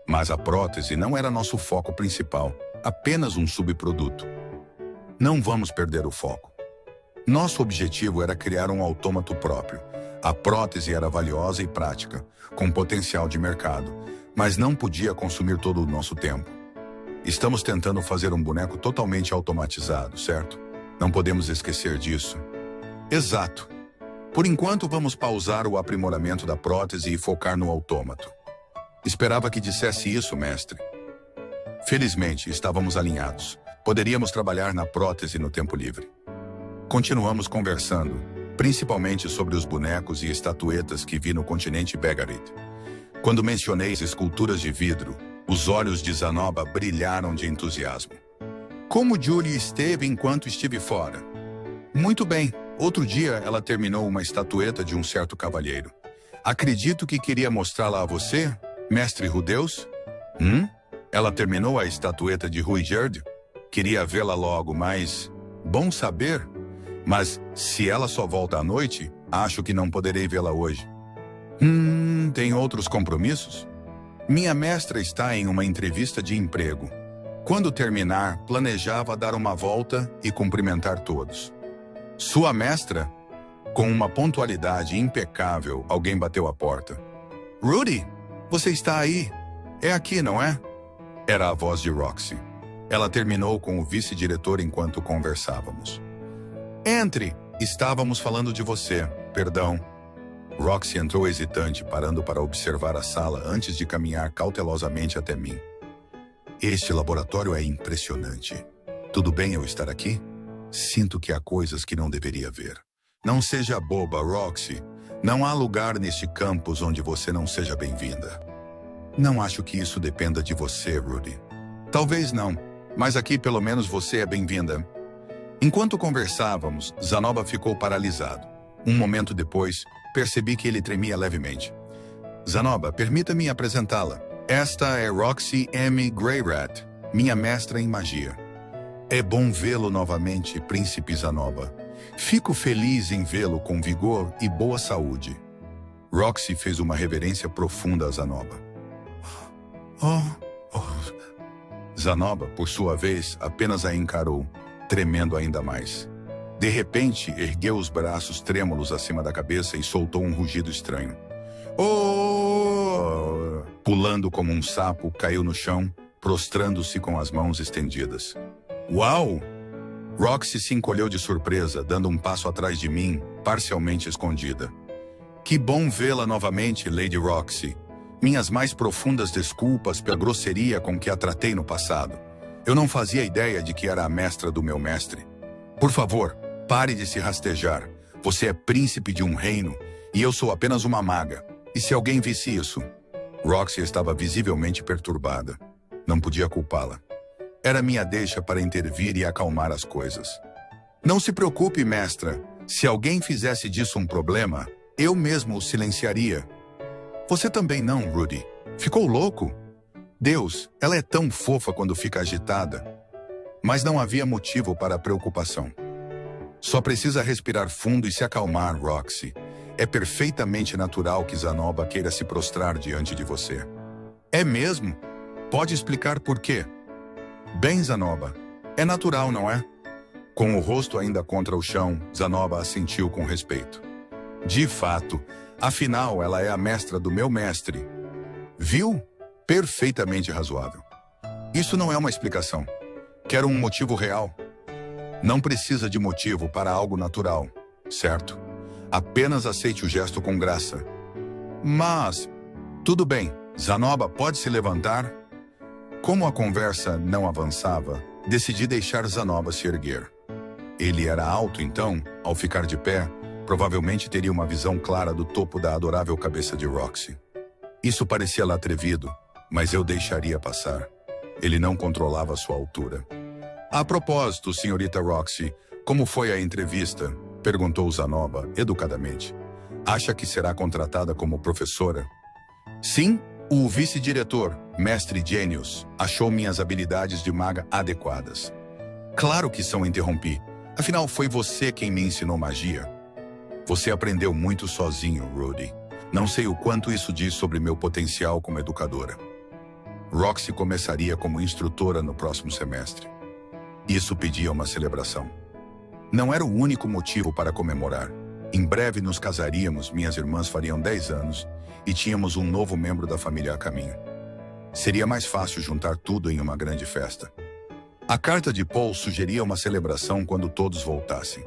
Mas a prótese não era nosso foco principal, apenas um subproduto. Não vamos perder o foco. Nosso objetivo era criar um autômato próprio. A prótese era valiosa e prática, com potencial de mercado, mas não podia consumir todo o nosso tempo. Estamos tentando fazer um boneco totalmente automatizado, certo? Não podemos esquecer disso. Exato. Por enquanto, vamos pausar o aprimoramento da prótese e focar no autômato. Esperava que dissesse isso, mestre. Felizmente, estávamos alinhados. Poderíamos trabalhar na prótese no tempo livre. Continuamos conversando, principalmente sobre os bonecos e estatuetas que vi no continente Begarit. Quando mencionei as esculturas de vidro, os olhos de Zanoba brilharam de entusiasmo. Como Julie esteve enquanto estive fora? Muito bem. Outro dia, ela terminou uma estatueta de um certo cavalheiro. Acredito que queria mostrá-la a você, mestre Rudeus? Ela terminou a estatueta de Ruigerd? Queria vê-la logo, mas... Bom saber. Mas, se ela só volta à noite, acho que não poderei vê-la hoje. Tem outros compromissos? Minha mestra está em uma entrevista de emprego. Quando terminar, planejava dar uma volta e cumprimentar todos. Sua mestra? Com uma pontualidade impecável, alguém bateu a porta. Rudy, você está aí? É aqui, não é? Era a voz de Roxy. Ela terminou com o vice-diretor enquanto conversávamos. Entre, estávamos falando de você, perdão. Roxy entrou hesitante, parando para observar a sala antes de caminhar cautelosamente até mim. Este laboratório é impressionante. Tudo bem eu estar aqui? Sinto que há coisas que não deveria ver. Não seja boba, Roxy. Não há lugar neste campus onde você não seja bem-vinda. Não acho que isso dependa de você, Rudy. Talvez não, mas aqui pelo menos você é bem-vinda. Enquanto conversávamos, Zanoba ficou paralisado. Um momento depois, percebi que ele tremia levemente. Zanoba, permita-me apresentá-la. Esta é Roxy M. Greyrat, minha mestra em magia. É bom vê-lo novamente, Príncipe Zanoba. Fico feliz em vê-lo com vigor e boa saúde. Roxy fez uma reverência profunda a Zanoba. Zanoba, por sua vez, apenas a encarou, tremendo ainda mais. De repente, ergueu os braços trêmulos acima da cabeça e soltou um rugido estranho. Oh! Pulando como um sapo, caiu no chão, prostrando-se com as mãos estendidas. Uau! Roxy se encolheu de surpresa, dando um passo atrás de mim, parcialmente escondida. Que bom vê-la novamente, Lady Roxy. Minhas mais profundas desculpas pela grosseria com que a tratei no passado. Eu não fazia ideia de que era a mestra do meu mestre. Por favor, pare de se rastejar. Você é príncipe de um reino e eu sou apenas uma maga. E se alguém visse isso? Roxy estava visivelmente perturbada. Não podia culpá-la. Era minha deixa para intervir e acalmar as coisas. Não se preocupe, mestra. Se alguém fizesse disso um problema, eu mesmo o silenciaria. Você também não, Rudy. Ficou louco? Deus, ela é tão fofa quando fica agitada. Mas não havia motivo para a preocupação. Só precisa respirar fundo e se acalmar, Roxy. É perfeitamente natural que Zanoba queira se prostrar diante de você. É mesmo? Pode explicar por quê? Bem, Zanoba, é natural, não é? Com o rosto ainda contra o chão, Zanoba assentiu com respeito. De fato, afinal ela é a mestra do meu mestre. Viu? Perfeitamente razoável. Isso não é uma explicação. Quero um motivo real. Não precisa de motivo para algo natural, certo? Apenas aceite o gesto com graça. Mas, tudo bem, Zanoba pode se levantar? Como a conversa não avançava, decidi deixar Zanoba se erguer. Ele era alto, então, ao ficar de pé, provavelmente teria uma visão clara do topo da adorável cabeça de Roxy. Isso parecia-lhe atrevido, mas eu deixaria passar. Ele não controlava sua altura. A propósito, senhorita Roxy, como foi a entrevista? Perguntou Zanoba, educadamente. Acha que será contratada como professora? Sim, o vice-diretor, mestre Genius, achou minhas habilidades de maga adequadas. Claro que são, interrompi. Afinal, foi você quem me ensinou magia. Você aprendeu muito sozinho, Rudy. Não sei o quanto isso diz sobre meu potencial como educadora. Roxy começaria como instrutora no próximo semestre. Isso pedia uma celebração. Não era o único motivo para comemorar. Em breve nos casaríamos, minhas irmãs fariam 10 anos e tínhamos um novo membro da família a caminho. Seria mais fácil juntar tudo em uma grande festa. A carta de Paul sugeria uma celebração quando todos voltassem.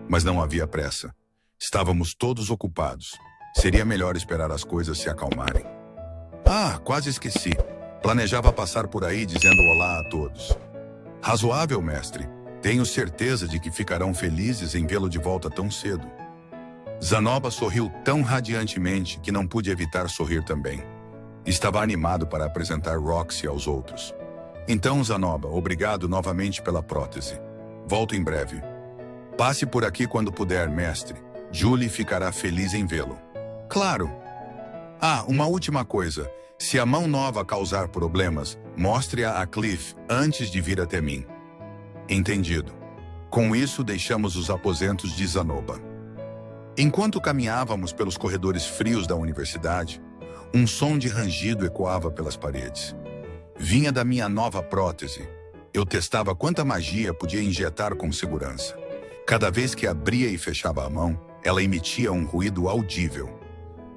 Mas não havia pressa. Estávamos todos ocupados. Seria melhor esperar as coisas se acalmarem. Ah, quase esqueci. Planejava passar por aí dizendo olá a todos. Razoável, mestre. Tenho certeza de que ficarão felizes em vê-lo de volta tão cedo. Zanoba sorriu tão radiantemente que não pude evitar sorrir também. Estava animado para apresentar Roxy aos outros. Então, Zanoba, obrigado novamente pela prótese. Volto em breve. Passe por aqui quando puder, mestre. Julie ficará feliz em vê-lo. Claro. Ah, uma última coisa. Se a mão nova causar problemas, mostre-a a Cliff antes de vir até mim. Entendido. Com isso, deixamos os aposentos de Zanoba. Enquanto caminhávamos pelos corredores frios da universidade, um som de rangido ecoava pelas paredes. Vinha da minha nova prótese. Eu testava quanta magia podia injetar com segurança. Cada vez que abria e fechava a mão, ela emitia um ruído audível.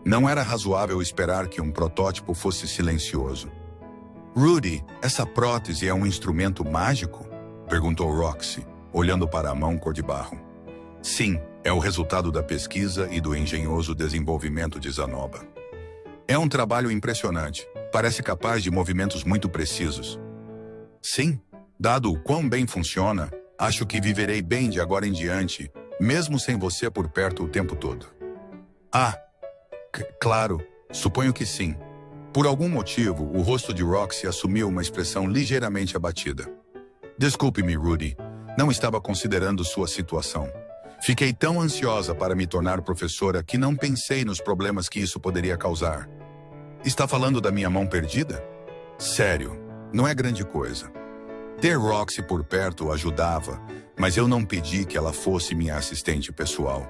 Não era razoável esperar que um protótipo fosse silencioso. Rudy, essa prótese é um instrumento mágico? Perguntou Roxy, olhando para a mão cor de barro. Sim, É o resultado da pesquisa e do engenhoso desenvolvimento de Zanoba. É um trabalho impressionante. Parece capaz de movimentos muito precisos. Sim, dado o quão bem funciona, acho que viverei bem de agora em diante, mesmo sem você por perto o tempo todo. Ah, claro, suponho que sim. Por algum motivo, o rosto de Roxy assumiu uma expressão ligeiramente abatida. Desculpe-me, Rudy. Não estava considerando sua situação. Fiquei tão ansiosa para me tornar professora que não pensei nos problemas que isso poderia causar. Está falando da minha mão perdida? Sério, não é grande coisa. Ter Roxy por perto ajudava, mas eu não pedi que ela fosse minha assistente pessoal.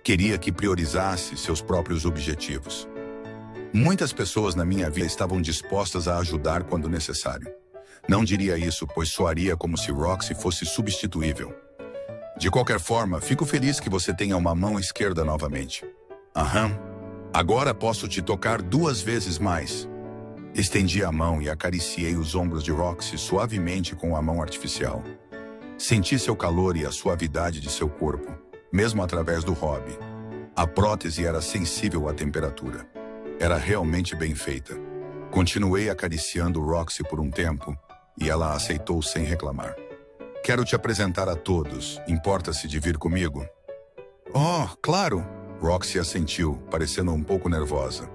Queria que priorizasse seus próprios objetivos. Muitas pessoas na minha vida estavam dispostas a ajudar quando necessário. Não diria isso, pois soaria como se Roxy fosse substituível. De qualquer forma, fico feliz que você tenha uma mão esquerda novamente. Aham. Agora posso te tocar 2 vezes mais. Estendi a mão e acariciei os ombros de Roxy suavemente com a mão artificial. Senti seu calor e a suavidade de seu corpo, mesmo através do hobby. A prótese era sensível à temperatura. Era realmente bem feita. Continuei acariciando Roxy por um tempo e ela aceitou sem reclamar. Quero te apresentar a todos. Importa-se de vir comigo? Oh, claro! Roxy assentiu, parecendo um pouco nervosa.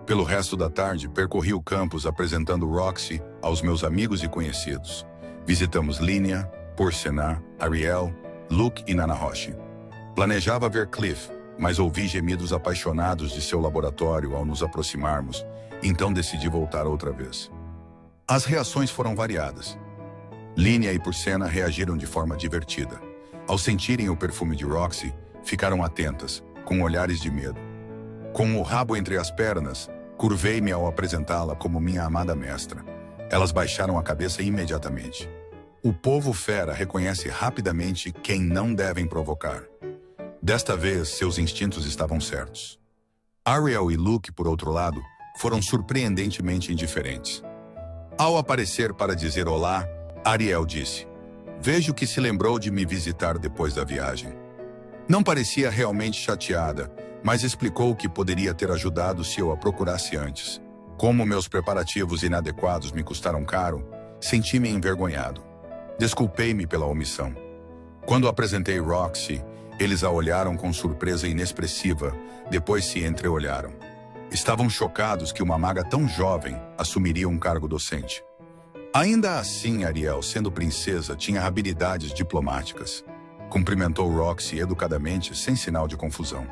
Pelo resto da tarde, percorri o campus apresentando Roxy aos meus amigos e conhecidos. Visitamos Linnea, Porcená, Ariel, Luke e Nanahoshi. Planejava ver Cliff, mas ouvi gemidos apaixonados de seu laboratório ao nos aproximarmos, então decidi voltar outra vez. As reações foram variadas. Linnea e Porcena reagiram de forma divertida. Ao sentirem o perfume de Roxy, ficaram atentas, com olhares de medo. Com o rabo entre as pernas, curvei-me ao apresentá-la como minha amada mestra. Elas baixaram a cabeça imediatamente. O povo fera reconhece rapidamente quem não devem provocar. Desta vez, seus instintos estavam certos. Ariel e Luke, por outro lado, foram surpreendentemente indiferentes. Ao aparecer para dizer olá, Ariel disse: "Vejo que se lembrou de me visitar depois da viagem." Não parecia realmente chateada, mas explicou que poderia ter ajudado se eu a procurasse antes. Como meus preparativos inadequados me custaram caro, senti-me envergonhado. Desculpei-me pela omissão. Quando apresentei Roxy, eles a olharam com surpresa inexpressiva, depois se entreolharam. Estavam chocados que uma maga tão jovem assumiria um cargo docente. Ainda assim, Ariel, sendo princesa, tinha habilidades diplomáticas. Cumprimentou Roxy educadamente, sem sinal de confusão.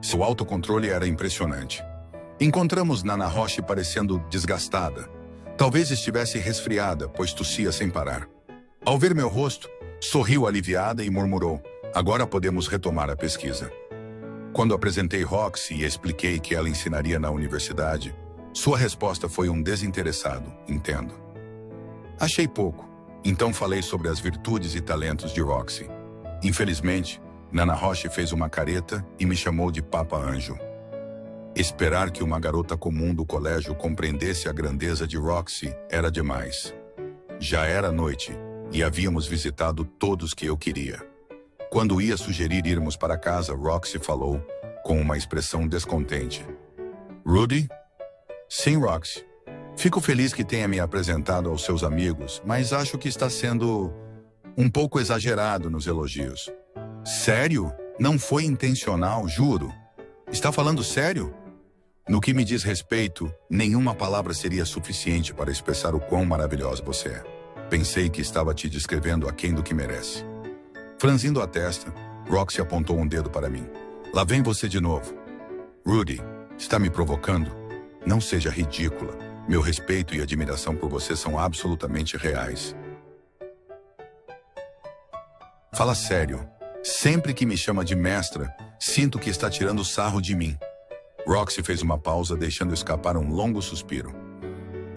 Seu autocontrole era impressionante. Encontramos Nanahoshi parecendo desgastada. Talvez estivesse resfriada, pois tossia sem parar. Ao ver meu rosto, sorriu aliviada e murmurou: "Agora podemos retomar a pesquisa." Quando apresentei Roxy e expliquei que ela ensinaria na universidade, sua resposta foi um desinteressado: "Entendo." Achei pouco, então falei sobre as virtudes e talentos de Roxy. Infelizmente, Nanahoshi fez uma careta e me chamou de Papa Anjo. Esperar que uma garota comum do colégio compreendesse a grandeza de Roxy era demais. Já era noite e havíamos visitado todos que eu queria. Quando ia sugerir irmos para casa, Roxy falou, com uma expressão descontente: "Rudy?" "Sim, Roxy. Fico feliz que tenha me apresentado aos seus amigos, mas acho que está sendo um pouco exagerado nos elogios." "Sério? Não foi intencional, juro." "Está falando sério?" "No que me diz respeito, nenhuma palavra seria suficiente para expressar o quão maravilhosa você é. Pensei que estava te descrevendo aquém do que merece." Franzindo a testa, Roxy apontou um dedo para mim. "Lá vem você de novo." "Rudy, está me provocando? Não seja ridícula. Meu respeito e admiração por você são absolutamente reais." "Fala sério. Sempre que me chama de mestra, sinto que está tirando sarro de mim." Roxy fez uma pausa, deixando escapar um longo suspiro.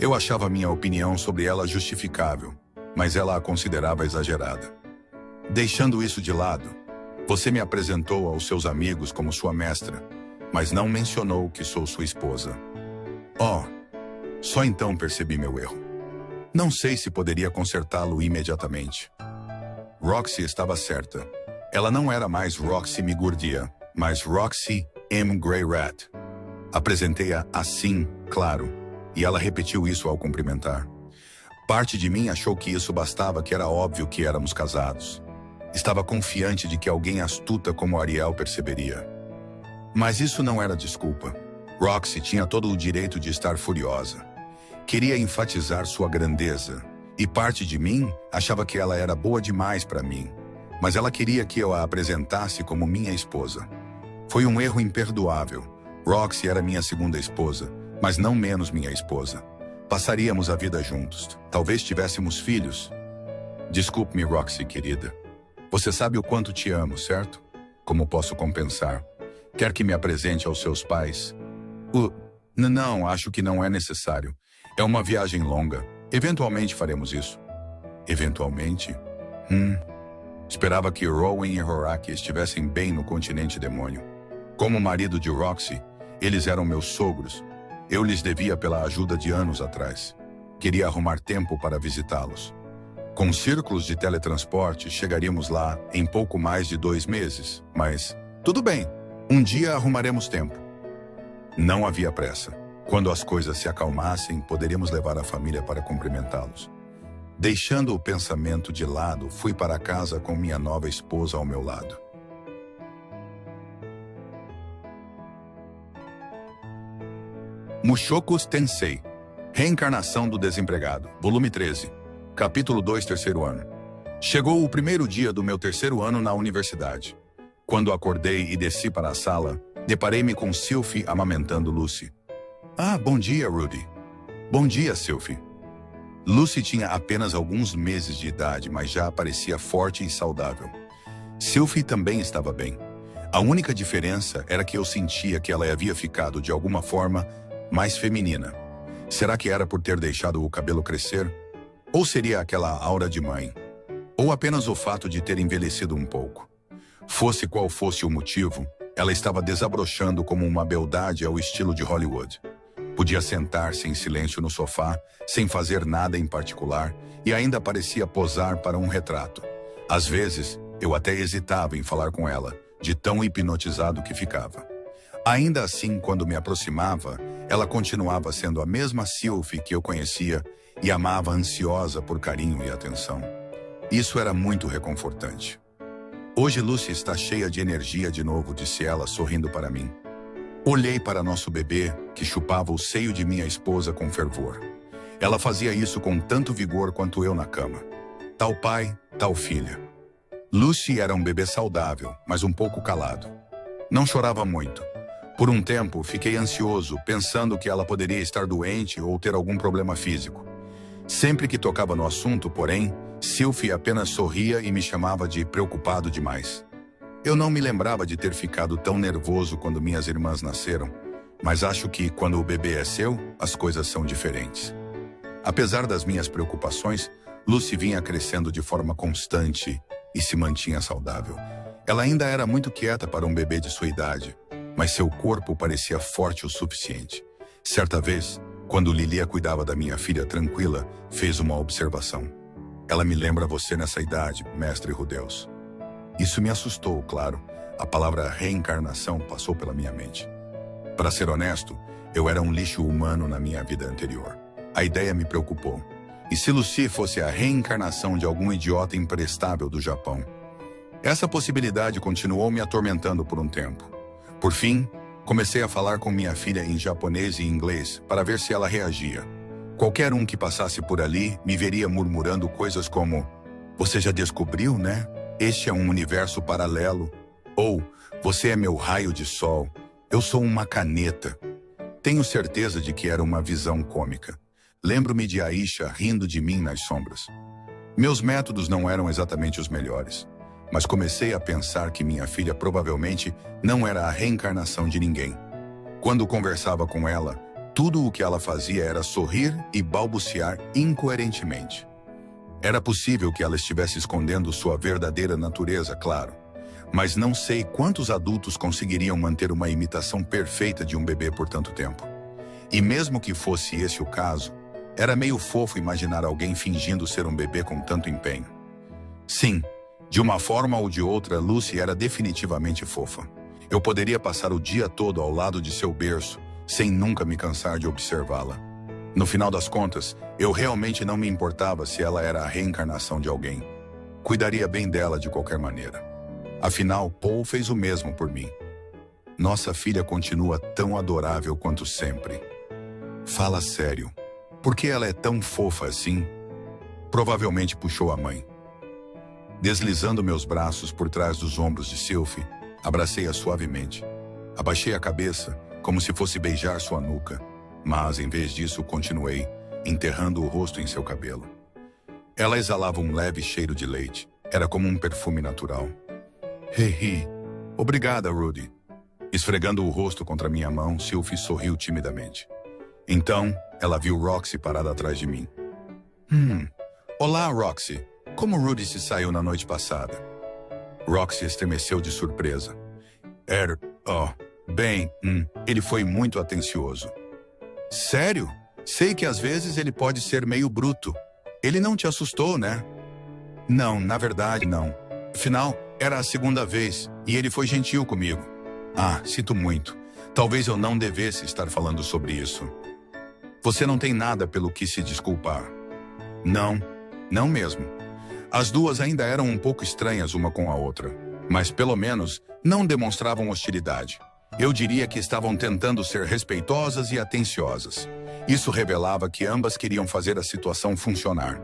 Eu achava minha opinião sobre ela justificável, mas ela a considerava exagerada. "Deixando isso de lado, você me apresentou aos seus amigos como sua mestra, mas não mencionou que sou sua esposa." "Oh, só então percebi meu erro. Não sei se poderia consertá-lo imediatamente." Roxy estava certa. Ela não era mais Roxy Migurdia, mas Roxy M. Grey Rat. Apresentei-a assim, claro, e ela repetiu isso ao cumprimentar. Parte de mim achou que isso bastava, que era óbvio que éramos casados. Estava confiante de que alguém astuta como Ariel perceberia. Mas isso não era desculpa. Roxy tinha todo o direito de estar furiosa. Queria enfatizar sua grandeza, e parte de mim achava que ela era boa demais para mim, mas ela queria que eu a apresentasse como minha esposa. Foi um erro imperdoável. Roxy era minha segunda esposa, mas não menos minha esposa. Passaríamos a vida juntos. Talvez tivéssemos filhos. Desculpe-me, Roxy, querida. Você sabe o quanto te amo, certo? Como posso compensar? Quer que me apresente aos seus pais? Não, acho que não é necessário. É uma viagem longa. Eventualmente faremos isso. Eventualmente? Esperava que Rowan e Horak estivessem bem no continente demônio. Como marido de Roxy, eles eram meus sogros. Eu lhes devia pela ajuda de anos atrás. Queria arrumar tempo para visitá-los. Com círculos de teletransporte, chegaríamos lá em pouco mais de 2 meses. Mas, tudo bem, um dia arrumaremos tempo. Não havia pressa. Quando as coisas se acalmassem, poderíamos levar a família para cumprimentá-los. Deixando o pensamento de lado, fui para casa com minha nova esposa ao meu lado. Mushoku Tensei, Reencarnação do Desempregado, volume 13, capítulo 2, terceiro ano. Chegou o primeiro dia do meu terceiro ano na universidade. Quando acordei e desci para a sala, deparei-me com Sylphie amamentando Lucy. Bom dia, Rudy. Bom dia, Sylphie. Lucy tinha apenas alguns meses de idade, mas já parecia forte e saudável. Sylphie também estava bem. A única diferença era que eu sentia que ela havia ficado, de alguma forma, mais feminina. Será que era por ter deixado o cabelo crescer? Ou seria aquela aura de mãe? Ou apenas o fato de ter envelhecido um pouco? Fosse qual fosse o motivo, ela estava desabrochando como uma beldade ao estilo de Hollywood. Podia sentar-se em silêncio no sofá, sem fazer nada em particular, e ainda parecia posar para um retrato. Às vezes, eu até hesitava em falar com ela, de tão hipnotizado que ficava. Ainda assim, quando me aproximava, ela continuava sendo a mesma Sylphie que eu conhecia e amava ansiosa por carinho e atenção. Isso era muito reconfortante. Hoje Lucy está cheia de energia de novo, disse ela, sorrindo para mim. Olhei para nosso bebê, que chupava o seio de minha esposa com fervor. Ela fazia isso com tanto vigor quanto eu na cama. Tal pai, tal filha. Lucy era um bebê saudável, mas um pouco calado. Não chorava muito. Por um tempo, fiquei ansioso, pensando que ela poderia estar doente ou ter algum problema físico. Sempre que tocava no assunto, porém, Sylphie apenas sorria e me chamava de preocupado demais. Eu não me lembrava de ter ficado tão nervoso quando minhas irmãs nasceram, mas acho que, quando o bebê é seu, as coisas são diferentes. Apesar das minhas preocupações, Lucy vinha crescendo de forma constante e se mantinha saudável. Ela ainda era muito quieta para um bebê de sua idade, mas seu corpo parecia forte o suficiente. Certa vez, quando Lilia cuidava da minha filha tranquila, fez uma observação. Ela me lembra você nessa idade, mestre Rudeus. Isso me assustou, claro. A palavra reencarnação passou pela minha mente. Para ser honesto, eu era um lixo humano na minha vida anterior. A ideia me preocupou. E se Lucy fosse a reencarnação de algum idiota imprestável do Japão? Essa possibilidade continuou me atormentando por um tempo. Por fim, comecei a falar com minha filha em japonês e inglês para ver se ela reagia. Qualquer um que passasse por ali me veria murmurando coisas como: "Você já descobriu, né? Este é um universo paralelo." Ou "Você é meu raio de sol. Eu sou uma caneta." Tenho certeza de que era uma visão cômica. Lembro-me de Aisha rindo de mim nas sombras. Meus métodos não eram exatamente os melhores, mas comecei a pensar que minha filha provavelmente não era a reencarnação de ninguém. Quando conversava com ela, tudo o que ela fazia era sorrir e balbuciar incoerentemente. Era possível que ela estivesse escondendo sua verdadeira natureza, claro, mas não sei quantos adultos conseguiriam manter uma imitação perfeita de um bebê por tanto tempo. E mesmo que fosse esse o caso, era meio fofo imaginar alguém fingindo ser um bebê com tanto empenho. Sim, De uma forma ou de outra, Lucy era definitivamente fofa. Eu poderia passar o dia todo ao lado de seu berço, sem nunca me cansar de observá-la. No final das contas, eu realmente não me importava se ela era a reencarnação de alguém. Cuidaria bem dela de qualquer maneira. Afinal, Paul fez o mesmo por mim. Nossa filha continua tão adorável quanto sempre. Fala sério. Por que ela é tão fofa assim? Provavelmente puxou a mãe. Deslizando meus braços por trás dos ombros de Sylvie, abracei-a suavemente. Abaixei a cabeça, como se fosse beijar sua nuca, mas, em vez disso, continuei, enterrando o rosto em seu cabelo. Ela exalava um leve cheiro de leite. Era como um perfume natural. Hey. Obrigada, Rudy. Esfregando o rosto contra minha mão, Sylvie sorriu timidamente. Então, ela viu Roxy parada atrás de mim. Olá, Roxy. Como Rudy se saiu na noite passada? Roxy estremeceu de surpresa. Ele foi muito atencioso. Sério? Sei que às vezes ele pode ser meio bruto. Ele não te assustou, né? Não, na verdade, não. Afinal, era a segunda vez e ele foi gentil comigo. Sinto muito. Talvez eu não devesse estar falando sobre isso. Você não tem nada pelo que se desculpar. Não mesmo. As duas ainda eram um pouco estranhas uma com a outra, mas pelo menos não demonstravam hostilidade. Eu diria que estavam tentando ser respeitosas e atenciosas. Isso revelava que ambas queriam fazer a situação funcionar.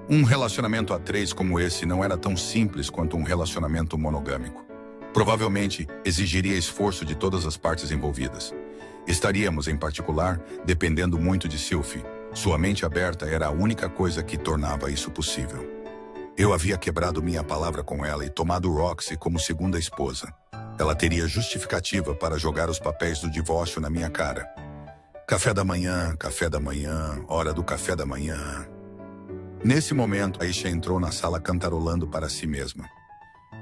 Um relacionamento a três como esse não era tão simples quanto um relacionamento monogâmico. Provavelmente exigiria esforço de todas as partes envolvidas. Estaríamos, em particular, dependendo muito de Sylvie. Sua mente aberta era a única coisa que tornava isso possível. Eu havia quebrado minha palavra com ela e tomado Roxy como segunda esposa. Ela teria justificativa para jogar os papéis do divórcio na minha cara. Café da manhã, hora do café da manhã. Nesse momento, Aisha entrou na sala cantarolando para si mesma.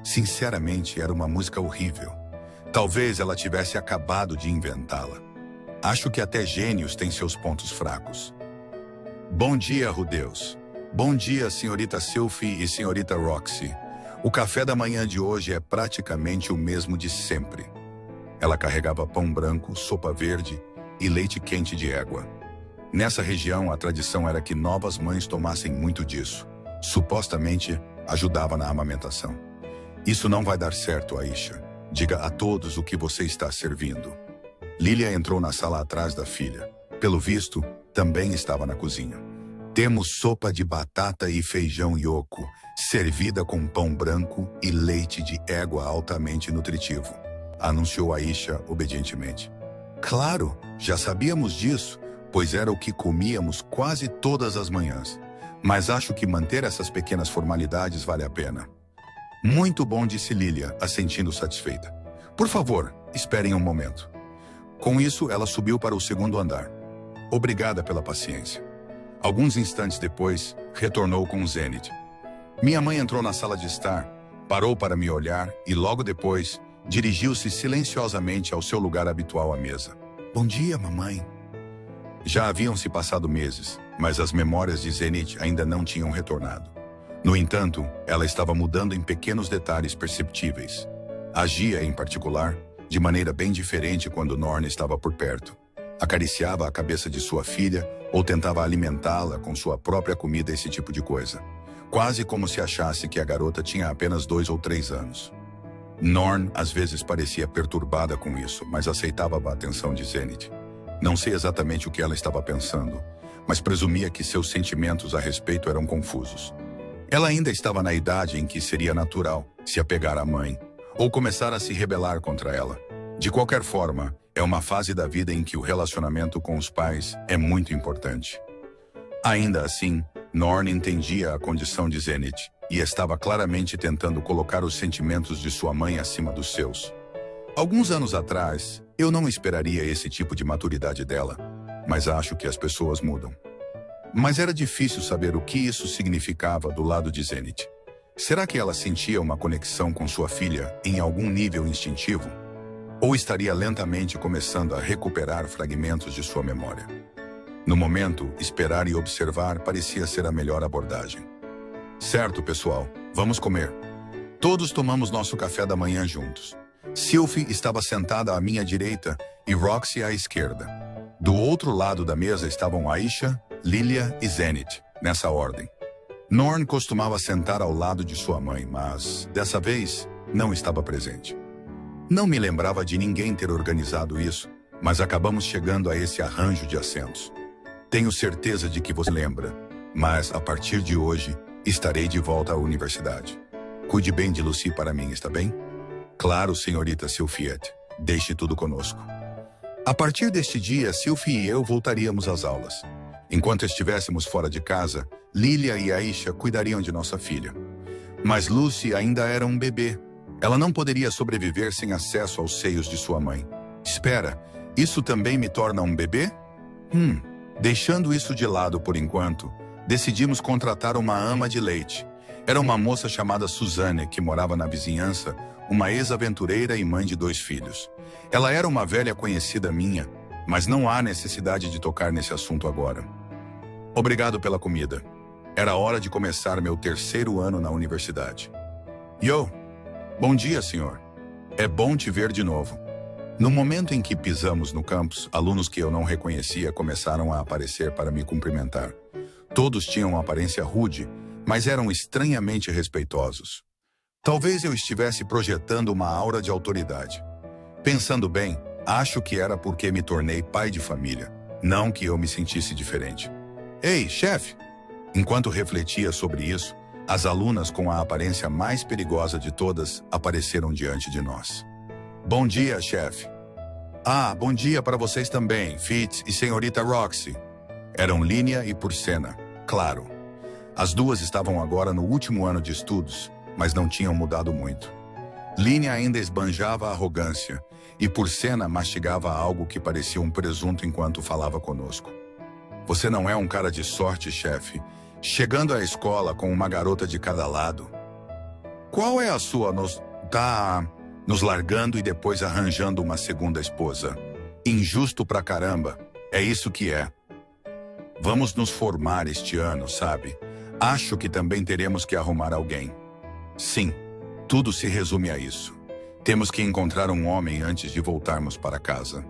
Sinceramente, era uma música horrível. Talvez ela tivesse acabado de inventá-la. Acho que até gênios têm seus pontos fracos. Bom dia, Rudeus. Bom dia, senhorita Sylvie e senhorita Roxy. O café da manhã de hoje é praticamente o mesmo de sempre. Ela carregava pão branco, sopa verde e leite quente de égua. Nessa região, a tradição era que novas mães tomassem muito disso. Supostamente, ajudava na amamentação. Isso não vai dar certo, Aisha. Diga a todos o que você está servindo. Lilia entrou na sala atrás da filha. Pelo visto, também estava na cozinha. Temos sopa de batata e feijão ioco, servida com pão branco e leite de égua altamente nutritivo, anunciou Aisha obedientemente. Claro, já sabíamos disso, pois era o que comíamos quase todas as manhãs. Mas acho que manter essas pequenas formalidades vale a pena. Muito bom, disse Lilia, assentindo satisfeita. Por favor, esperem um momento. Com isso, ela subiu para o segundo andar. Obrigada pela paciência. Alguns instantes depois, retornou com Zenith. Minha mãe entrou na sala de estar, parou para me olhar e logo depois, dirigiu-se silenciosamente ao seu lugar habitual à mesa. Bom dia, mamãe. Já haviam se passado meses, mas as memórias de Zenith ainda não tinham retornado. No entanto, ela estava mudando em pequenos detalhes perceptíveis. Agia, em particular, de maneira bem diferente quando Norn estava por perto. Acariciava a cabeça de sua filha ou tentava alimentá-la com sua própria comida, esse tipo de coisa. Quase como se achasse que a garota tinha apenas 2 ou 3 anos. Norn às vezes parecia perturbada com isso, mas aceitava a atenção de Zenith. Não sei exatamente o que ela estava pensando, mas presumia que seus sentimentos a respeito eram confusos. Ela ainda estava na idade em que seria natural se apegar à mãe, ou começar a se rebelar contra ela. De qualquer forma, é uma fase da vida em que o relacionamento com os pais é muito importante. Ainda assim, Norn entendia a condição de Zenith e estava claramente tentando colocar os sentimentos de sua mãe acima dos seus. Alguns anos atrás, eu não esperaria esse tipo de maturidade dela, mas acho que as pessoas mudam. Mas era difícil saber o que isso significava do lado de Zenith. Será que ela sentia uma conexão com sua filha em algum nível instintivo? Ou estaria lentamente começando a recuperar fragmentos de sua memória? No momento, esperar e observar parecia ser a melhor abordagem. Certo, pessoal, vamos comer. Todos tomamos nosso café da manhã juntos. Sylvie estava sentada à minha direita e Roxy à esquerda. Do outro lado da mesa estavam Aisha, Lilia e Zenith, nessa ordem. Norn costumava sentar ao lado de sua mãe, mas, dessa vez, não estava presente. Não me lembrava de ninguém ter organizado isso, mas acabamos chegando a esse arranjo de assentos. Tenho certeza de que você lembra, mas, a partir de hoje, estarei de volta à universidade. Cuide bem de Lucy para mim, está bem? Claro, senhorita Sylphiette. Deixe tudo conosco. A partir deste dia, Sylvie e eu voltaríamos às aulas. Enquanto estivéssemos fora de casa, Lilia e Aisha cuidariam de nossa filha. Mas Lucy ainda era um bebê. Ela não poderia sobreviver sem acesso aos seios de sua mãe. Espera, isso também me torna um bebê? Deixando isso de lado por enquanto, decidimos contratar uma ama de leite. Era uma moça chamada Suzanne, que morava na vizinhança, uma ex-aventureira e mãe de 2 filhos. Ela era uma velha conhecida minha, mas não há necessidade de tocar nesse assunto agora. Obrigado pela comida. Era hora de começar meu 3º ano na universidade. Yo! Bom dia, senhor. É bom te ver de novo. No momento em que pisamos no campus, alunos que eu não reconhecia começaram a aparecer para me cumprimentar. Todos tinham uma aparência rude, mas eram estranhamente respeitosos. Talvez eu estivesse projetando uma aura de autoridade. Pensando bem, acho que era porque me tornei pai de família, não que eu me sentisse diferente. Ei, chefe! Enquanto refletia sobre isso, as alunas com a aparência mais perigosa de todas apareceram diante de nós. Bom dia, chefe. Ah, bom dia para vocês também, Fitz e senhorita Roxy. Eram Linia e Purcena, claro. As duas estavam agora no último ano de estudos, mas não tinham mudado muito. Linia ainda esbanjava arrogância, e Purcena mastigava algo que parecia um presunto enquanto falava conosco. Você não é um cara de sorte, chefe, chegando à escola com uma garota de cada lado. Qual é a sua nos largando e depois arranjando uma segunda esposa? Injusto pra caramba, é isso que é. Vamos nos formar este ano, sabe? Acho que também teremos que arrumar alguém. Sim, tudo se resume a isso. Temos que encontrar um homem antes de voltarmos para casa.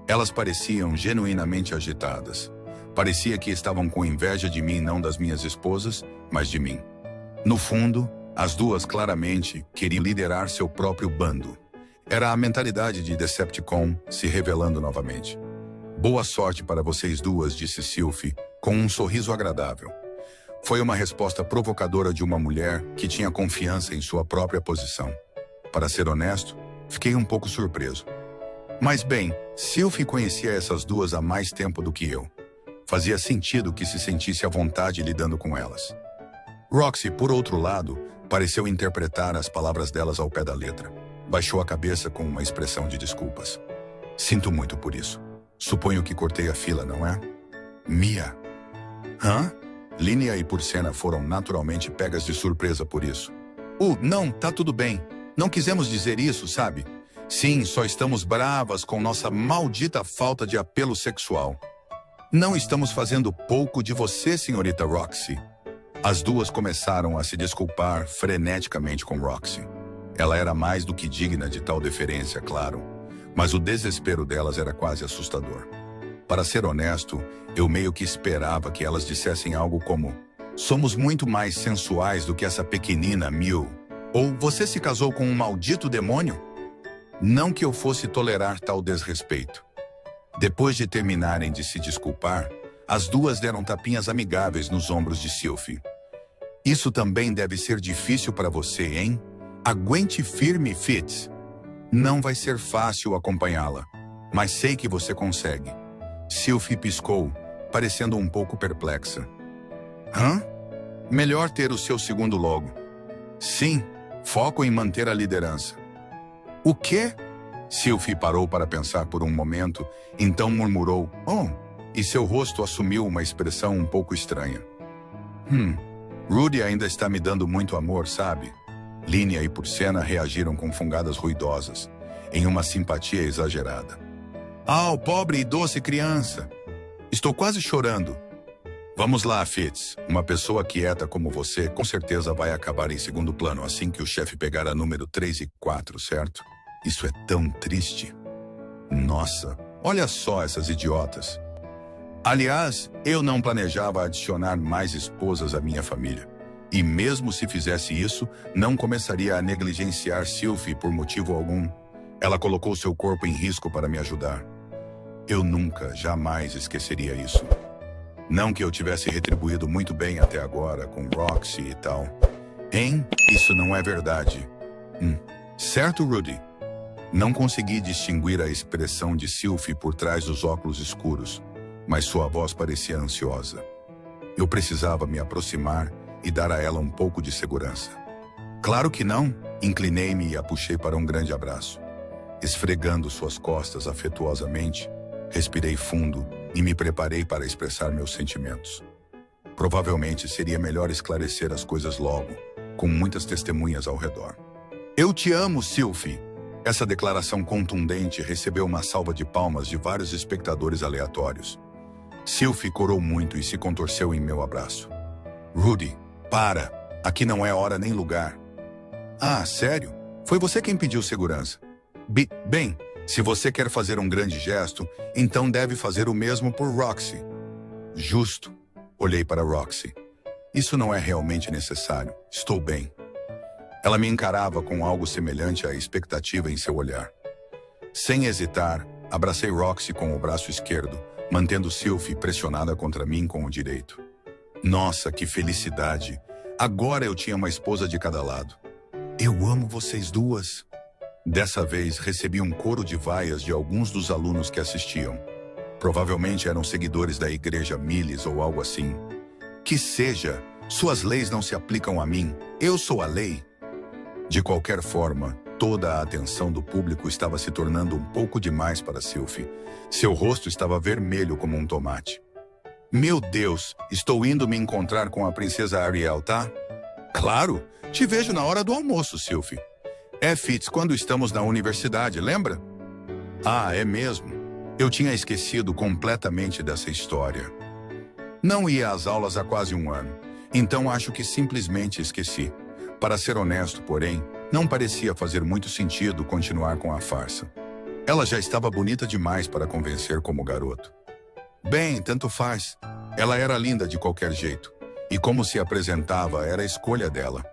Elas pareciam genuinamente agitadas. Parecia que estavam com inveja de mim, não das minhas esposas, mas de mim. No fundo, as duas claramente queriam liderar seu próprio bando. Era a mentalidade de Decepticon se revelando novamente. Boa sorte para vocês duas, disse Sylvie, com um sorriso agradável. Foi uma resposta provocadora de uma mulher que tinha confiança em sua própria posição. Para ser honesto, fiquei um pouco surpreso. Mas bem, Sylvie conhecia essas duas há mais tempo do que eu. Fazia sentido que se sentisse à vontade lidando com elas. Roxy, por outro lado, pareceu interpretar as palavras delas ao pé da letra. Baixou a cabeça com uma expressão de desculpas. Sinto muito por isso. Suponho que cortei a fila, não é? Mia. Hã? Linia e Purcena foram naturalmente pegas de surpresa por isso. Não, tá tudo bem. Não quisemos dizer isso, sabe? Sim, só estamos bravas com nossa maldita falta de apelo sexual. Não estamos fazendo pouco de você, senhorita Roxy. As duas começaram a se desculpar freneticamente com Roxy. Ela era mais do que digna de tal deferência, claro. Mas o desespero delas era quase assustador. Para ser honesto, eu meio que esperava que elas dissessem algo como: somos muito mais sensuais do que essa pequenina Mew. Ou você se casou com um maldito demônio? Não que eu fosse tolerar tal desrespeito. Depois de terminarem de se desculpar, as duas deram tapinhas amigáveis nos ombros de Sylvie. Isso também deve ser difícil para você, hein? Aguente firme, Fitz. Não vai ser fácil acompanhá-la, mas sei que você consegue. Sylvie piscou, parecendo um pouco perplexa. Hã? Melhor ter o seu segundo logo. Sim, foco em manter a liderança. O quê? Sylvie parou para pensar por um momento, então murmurou, e seu rosto assumiu uma expressão um pouco estranha. Rudy ainda está me dando muito amor, sabe? Linia e Purcena reagiram com fungadas ruidosas, em uma simpatia exagerada. Pobre e doce criança! Estou quase chorando. Vamos lá, Fitz. Uma pessoa quieta como você com certeza vai acabar em segundo plano assim que o chefe pegar a número 3 e 4, certo? Isso é tão triste. Nossa, olha só essas idiotas. Aliás, eu não planejava adicionar mais esposas à minha família. E mesmo se fizesse isso, não começaria a negligenciar Sylvie por motivo algum. Ela colocou seu corpo em risco para me ajudar. Eu nunca, jamais esqueceria isso. Não que eu tivesse retribuído muito bem até agora com Roxy e tal. Hein? Isso não é verdade. Certo, Rudy? Não consegui distinguir a expressão de Sylvie por trás dos óculos escuros, mas sua voz parecia ansiosa. Eu precisava me aproximar e dar a ela um pouco de segurança. Claro que não. Inclinei-me e a puxei para um grande abraço. Esfregando suas costas afetuosamente, respirei fundo e me preparei para expressar meus sentimentos. Provavelmente seria melhor esclarecer as coisas logo, com muitas testemunhas ao redor. Eu te amo, Sylvie. Essa declaração contundente recebeu uma salva de palmas de vários espectadores aleatórios. Sylvie corou muito e se contorceu em meu abraço. Rudy, para. Aqui não é hora nem lugar. Ah, sério? Foi você quem pediu segurança. Bem, se você quer fazer um grande gesto, então deve fazer o mesmo por Roxy. Justo. Olhei para Roxy. Isso não é realmente necessário. Estou bem. Ela me encarava com algo semelhante à expectativa em seu olhar. Sem hesitar, abracei Roxy com o braço esquerdo, mantendo Sylvie pressionada contra mim com o direito. Nossa, que felicidade! Agora eu tinha uma esposa de cada lado. Eu amo vocês duas. Dessa vez, recebi um coro de vaias de alguns dos alunos que assistiam. Provavelmente eram seguidores da igreja Miles ou algo assim. Que seja, suas leis não se aplicam a mim. Eu sou a lei. De qualquer forma, toda a atenção do público estava se tornando um pouco demais para Sylvie. Seu rosto estava vermelho como um tomate. Meu Deus, estou indo me encontrar com a princesa Ariel, tá? Claro, te vejo na hora do almoço, Sylvie. É, Fitz, quando estamos na universidade, lembra? Ah, é mesmo. Eu tinha esquecido completamente dessa história. Não ia às aulas há quase um ano, então acho que simplesmente esqueci. Para ser honesto, porém, não parecia fazer muito sentido continuar com a farsa. Ela já estava bonita demais para convencer como garoto. Bem, tanto faz. Ela era linda de qualquer jeito, e como se apresentava era a escolha dela.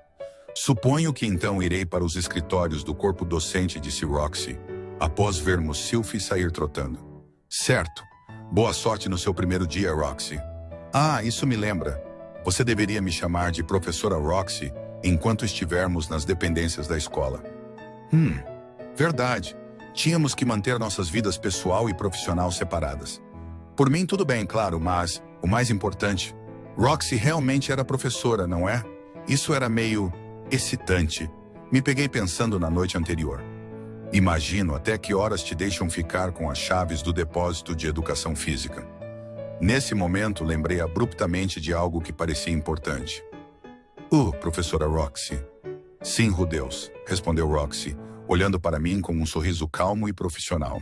Suponho que então irei para os escritórios do corpo docente, disse Roxy, após vermos Sylvie sair trotando. Certo. Boa sorte no seu primeiro dia, Roxy. Ah, isso me lembra. Você deveria me chamar de professora Roxy enquanto estivermos nas dependências da escola. Verdade. Tínhamos que manter nossas vidas pessoal e profissional separadas. Por mim, tudo bem, claro, mas o mais importante, Roxy realmente era professora, não é? Isso era meio excitante. Me peguei pensando na noite anterior. Imagino até que horas te deixam ficar com as chaves do depósito de educação física. Nesse momento, lembrei abruptamente de algo que parecia importante. Professora Roxy. Sim, Rudeus, respondeu Roxy, olhando para mim com um sorriso calmo e profissional.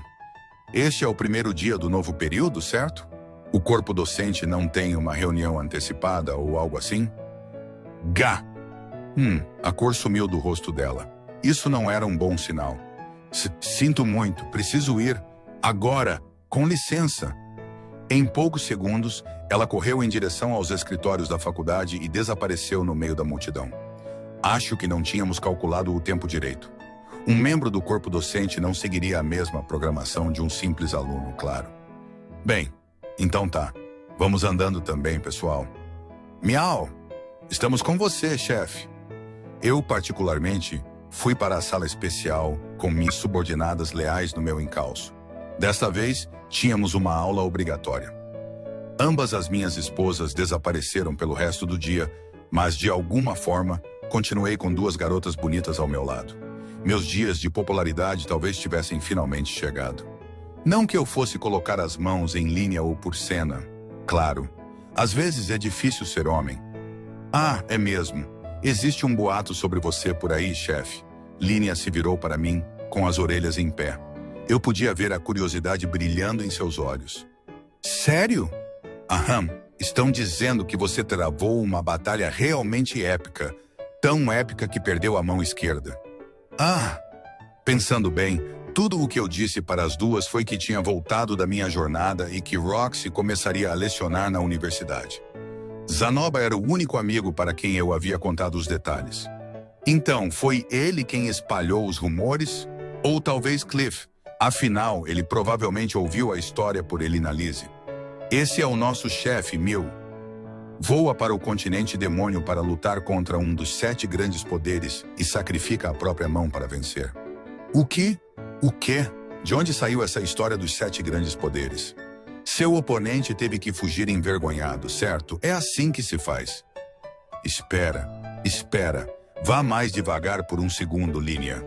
Este é o primeiro dia do novo período, certo? O corpo docente não tem uma reunião antecipada ou algo assim? Gá! A cor sumiu do rosto dela. Isso não era um bom sinal. Sinto muito, preciso ir. Agora, com licença. Em poucos segundos, ela correu em direção aos escritórios da faculdade e desapareceu no meio da multidão. Acho que não tínhamos calculado o tempo direito. Um membro do corpo docente não seguiria a mesma programação de um simples aluno, claro. Bem, então tá. Vamos andando também, pessoal. Miau! Estamos com você, chefe. Eu, particularmente, fui para a sala especial com minhas subordinadas leais no meu encalço. Desta vez, tínhamos uma aula obrigatória. Ambas as minhas esposas desapareceram pelo resto do dia, mas de alguma forma, continuei com duas garotas bonitas ao meu lado. Meus dias de popularidade talvez tivessem finalmente chegado. Não que eu fosse colocar as mãos em linha ou por cena. Claro, às vezes é difícil ser homem. Ah, é mesmo. Existe um boato sobre você por aí, chefe. Línia se virou para mim, com as orelhas em pé. Eu podia ver a curiosidade brilhando em seus olhos. Sério? Aham. Estão dizendo que você travou uma batalha realmente épica, tão épica que perdeu a mão esquerda. Ah! Pensando bem, tudo o que eu disse para as duas foi que tinha voltado da minha jornada e que Roxy começaria a lecionar na universidade. Zanoba era o único amigo para quem eu havia contado os detalhes. Então, foi ele quem espalhou os rumores? Ou talvez Cliff? Afinal, ele provavelmente ouviu a história por Elinalise. Esse é o nosso chefe, Mil. Voa para o continente demônio para lutar contra um dos 7 grandes poderes e sacrifica a própria mão para vencer. O quê? O quê? De onde saiu essa história dos 7 grandes poderes? Seu oponente teve que fugir envergonhado, certo? É assim que se faz. Espera. Vá mais devagar por um segundo, Linia.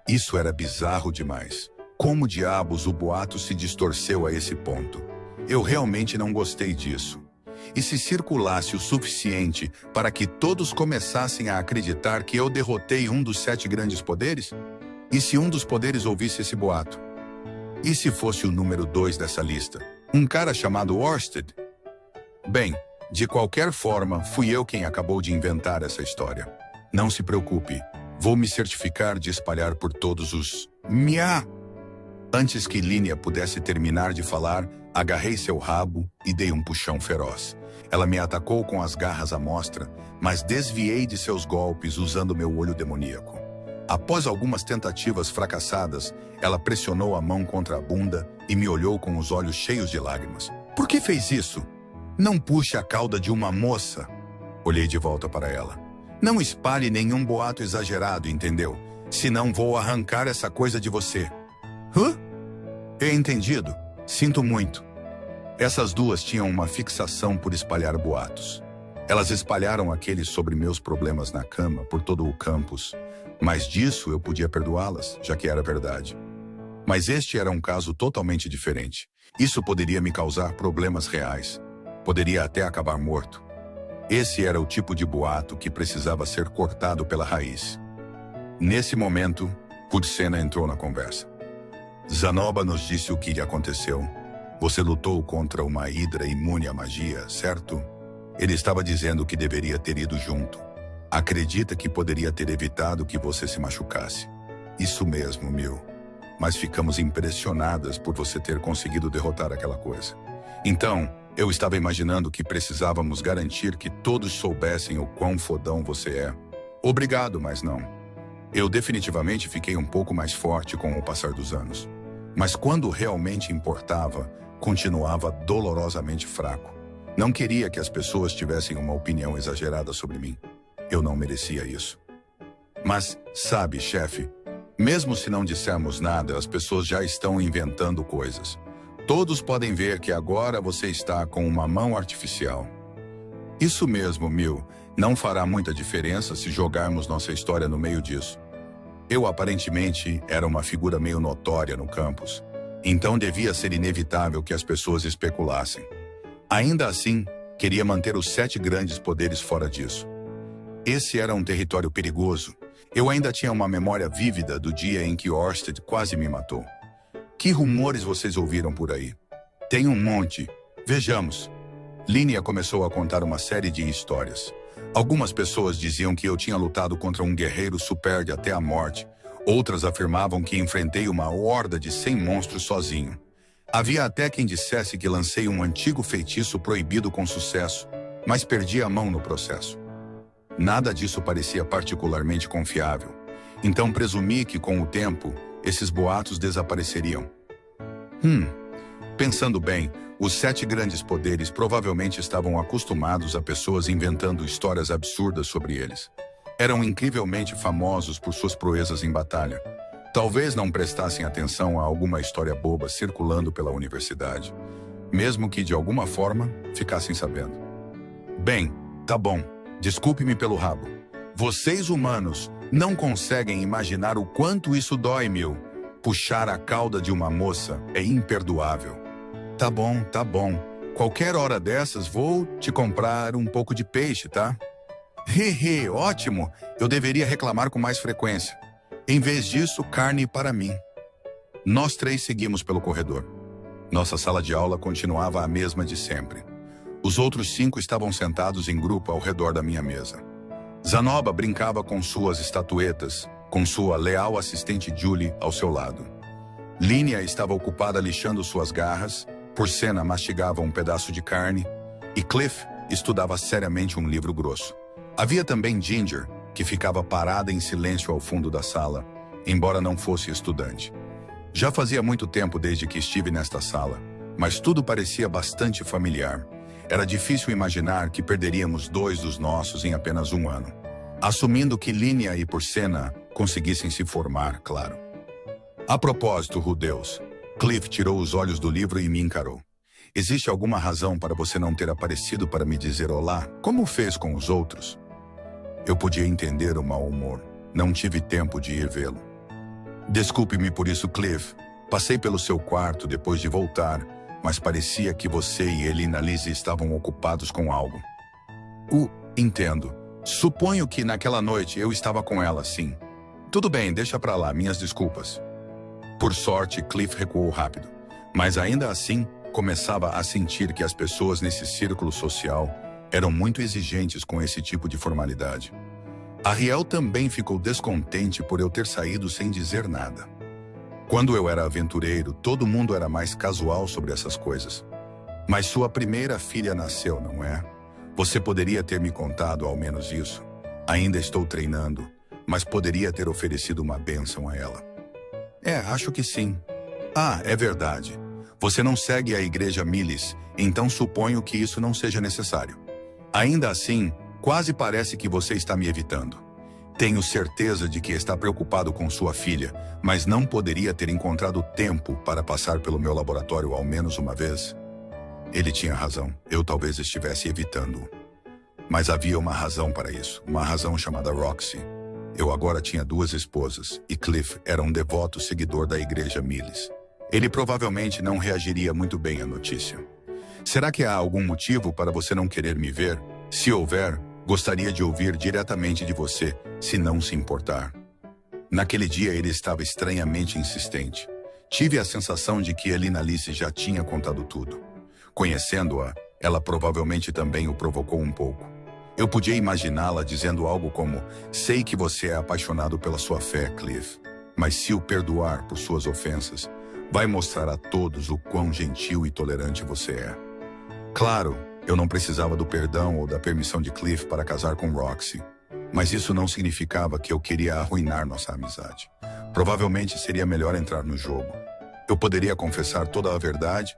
Isso era bizarro demais. Como diabos o boato se distorceu a esse ponto? Eu realmente não gostei disso. E se circulasse o suficiente para que todos começassem a acreditar que eu derrotei um dos 7 grandes poderes? E se um dos poderes ouvisse esse boato? E se fosse o número 2 dessa lista? Um cara chamado Orsted? Bem, de qualquer forma, fui eu quem acabou de inventar essa história. Não se preocupe, vou me certificar de espalhar por todos os... Miá! Antes que Linia pudesse terminar de falar, agarrei seu rabo e dei um puxão feroz. Ela me atacou com as garras à mostra, mas desviei de seus golpes usando meu olho demoníaco. Após algumas tentativas fracassadas, ela pressionou a mão contra a bunda e me olhou com os olhos cheios de lágrimas. Por que fez isso? Não puxe a cauda de uma moça. Olhei de volta para ela. Não espalhe nenhum boato exagerado, entendeu? Senão vou arrancar essa coisa de você. Hã? Entendido. Sinto muito. Essas duas tinham uma fixação por espalhar boatos. Elas espalharam aqueles sobre meus problemas na cama por todo o campus. Mas disso eu podia perdoá-las, já que era verdade. Mas este era um caso totalmente diferente. Isso poderia me causar problemas reais. Poderia até acabar morto. Esse era o tipo de boato que precisava ser cortado pela raiz. Nesse momento, Pudsena entrou na conversa. Zanoba nos disse o que lhe aconteceu. Você lutou contra uma hidra imune à magia, certo? Ele estava dizendo que deveria ter ido junto. Acredita que poderia ter evitado que você se machucasse. Isso mesmo, Mil. Mas ficamos impressionadas por você ter conseguido derrotar aquela coisa. Então, eu estava imaginando que precisávamos garantir que todos soubessem o quão fodão você é. Obrigado, mas não. Eu definitivamente fiquei um pouco mais forte com o passar dos anos. Mas quando realmente importava, continuava dolorosamente fraco. Não queria que as pessoas tivessem uma opinião exagerada sobre mim. Eu não merecia isso. Mas, sabe, chefe, mesmo se não dissermos nada, as pessoas já estão inventando coisas. Todos podem ver que agora você está com uma mão artificial. Isso mesmo, Mil. Não fará muita diferença se jogarmos nossa história no meio disso. Eu aparentemente era uma figura meio notória no campus. Então devia ser inevitável que as pessoas especulassem. Ainda assim, queria manter os 7 grandes poderes fora disso. Esse era um território perigoso. Eu ainda tinha uma memória vívida do dia em que Orsted quase me matou. Que rumores vocês ouviram por aí? Tem um monte. Vejamos. Linia começou a contar uma série de histórias. Algumas pessoas diziam que eu tinha lutado contra um guerreiro Superd até a morte. Outras afirmavam que enfrentei uma horda de 100 monstros sozinho. Havia até quem dissesse que lancei um antigo feitiço proibido com sucesso, mas perdi a mão no processo. Nada disso parecia particularmente confiável. Então presumi que, com o tempo, esses boatos desapareceriam. Pensando bem, os 7 grandes poderes provavelmente estavam acostumados a pessoas inventando histórias absurdas sobre eles. Eram incrivelmente famosos por suas proezas em batalha. Talvez não prestassem atenção a alguma história boba circulando pela universidade, mesmo que de alguma forma ficassem sabendo. Bem, tá bom. Desculpe-me pelo rabo. Vocês humanos não conseguem imaginar o quanto isso dói, Mil. Puxar a cauda de uma moça é imperdoável. Tá bom. Qualquer hora dessas vou te comprar um pouco de peixe, tá? Ótimo. Eu deveria reclamar com mais frequência. Em vez disso, carne para mim. Nós 3 seguimos pelo corredor. Nossa sala de aula continuava a mesma de sempre. Os outros 5 estavam sentados em grupo ao redor da minha mesa. Zanoba brincava com suas estatuetas, com sua leal assistente Julie ao seu lado. Línia estava ocupada lixando suas garras, Porcena mastigava um pedaço de carne, e Cliff estudava seriamente um livro grosso. Havia também Ginger, que ficava parada em silêncio ao fundo da sala, embora não fosse estudante. Já fazia muito tempo desde que estive nesta sala, mas tudo parecia bastante familiar. Era difícil imaginar que perderíamos 2 dos nossos em apenas um ano. Assumindo que Línia e Porcena conseguissem se formar, claro. A propósito, Rudeus, Cliff tirou os olhos do livro e me encarou. Existe alguma razão para você não ter aparecido para me dizer olá, como fez com os outros? Eu podia entender o mau humor. Não tive tempo de ir vê-lo. Desculpe-me por isso, Cliff. Passei pelo seu quarto depois de voltar, mas parecia que você e Elinalise estavam ocupados com algo. Entendo. Suponho que naquela noite eu estava com ela, sim. Tudo bem, deixa pra lá, minhas desculpas. Por sorte, Cliff recuou rápido. Mas ainda assim, começava a sentir que as pessoas nesse círculo social eram muito exigentes com esse tipo de formalidade. Ariel também ficou descontente por eu ter saído sem dizer nada. Quando eu era aventureiro, todo mundo era mais casual sobre essas coisas. Mas sua primeira filha nasceu, não é? Você poderia ter me contado ao menos isso. Ainda estou treinando, mas poderia ter oferecido uma bênção a ela. Acho que sim. É verdade. Você não segue a Igreja Miles, então suponho que isso não seja necessário. Ainda assim, quase parece que você está me evitando. Tenho certeza de que está preocupado com sua filha, mas não poderia ter encontrado tempo para passar pelo meu laboratório ao menos uma vez? Ele tinha razão, eu talvez estivesse evitando-o. Mas havia uma razão para isso, uma razão chamada Roxy. Eu agora tinha 2 esposas, e Cliff era um devoto seguidor da Igreja Miles. Ele provavelmente não reagiria muito bem à notícia. Será que há algum motivo para você não querer me ver? Se houver, gostaria de ouvir diretamente de você, se não se importar. Naquele dia ele estava estranhamente insistente. Tive a sensação de que Elinalise já tinha contado tudo. Conhecendo-a, ela provavelmente também o provocou um pouco. Eu podia imaginá-la dizendo algo como: sei que você é apaixonado pela sua fé, Cliff, mas se o perdoar por suas ofensas, vai mostrar a todos o quão gentil e tolerante você é. Claro, eu não precisava do perdão ou da permissão de Cliff para casar com Roxy, mas isso não significava que eu queria arruinar nossa amizade. Provavelmente seria melhor entrar no jogo. Eu poderia confessar toda a verdade,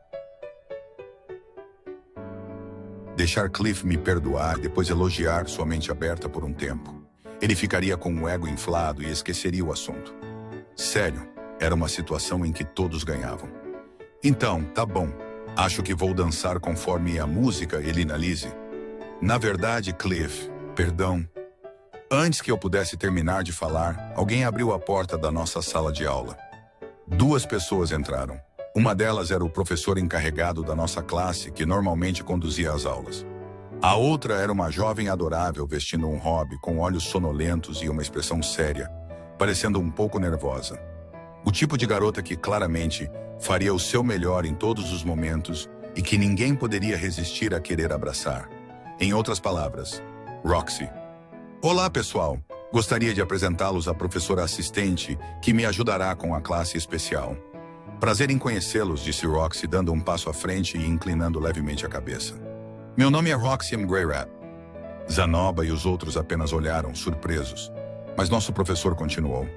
deixar Cliff me perdoar e depois elogiar sua mente aberta por um tempo. Ele ficaria com o ego inflado e esqueceria o assunto. Sério, era uma situação em que todos ganhavam. Então, tá bom. Acho que vou dançar conforme a música, Elinalise. Na verdade, Cliff, perdão. Antes que eu pudesse terminar de falar, alguém abriu a porta da nossa sala de aula. 2 pessoas entraram. Uma delas era o professor encarregado da nossa classe, que normalmente conduzia as aulas. A outra era uma jovem adorável vestindo um robe com olhos sonolentos e uma expressão séria, parecendo um pouco nervosa. O tipo de garota que claramente faria o seu melhor em todos os momentos e que ninguém poderia resistir a querer abraçar. Em outras palavras, Roxy. Olá, pessoal. Gostaria de apresentá-los à professora assistente que me ajudará com a classe especial. Prazer em conhecê-los, disse Roxy, dando um passo à frente e inclinando levemente a cabeça. Meu nome é Roxy M. Greyrat. Zanoba e os outros apenas olharam, surpresos. Mas nosso professor continuou.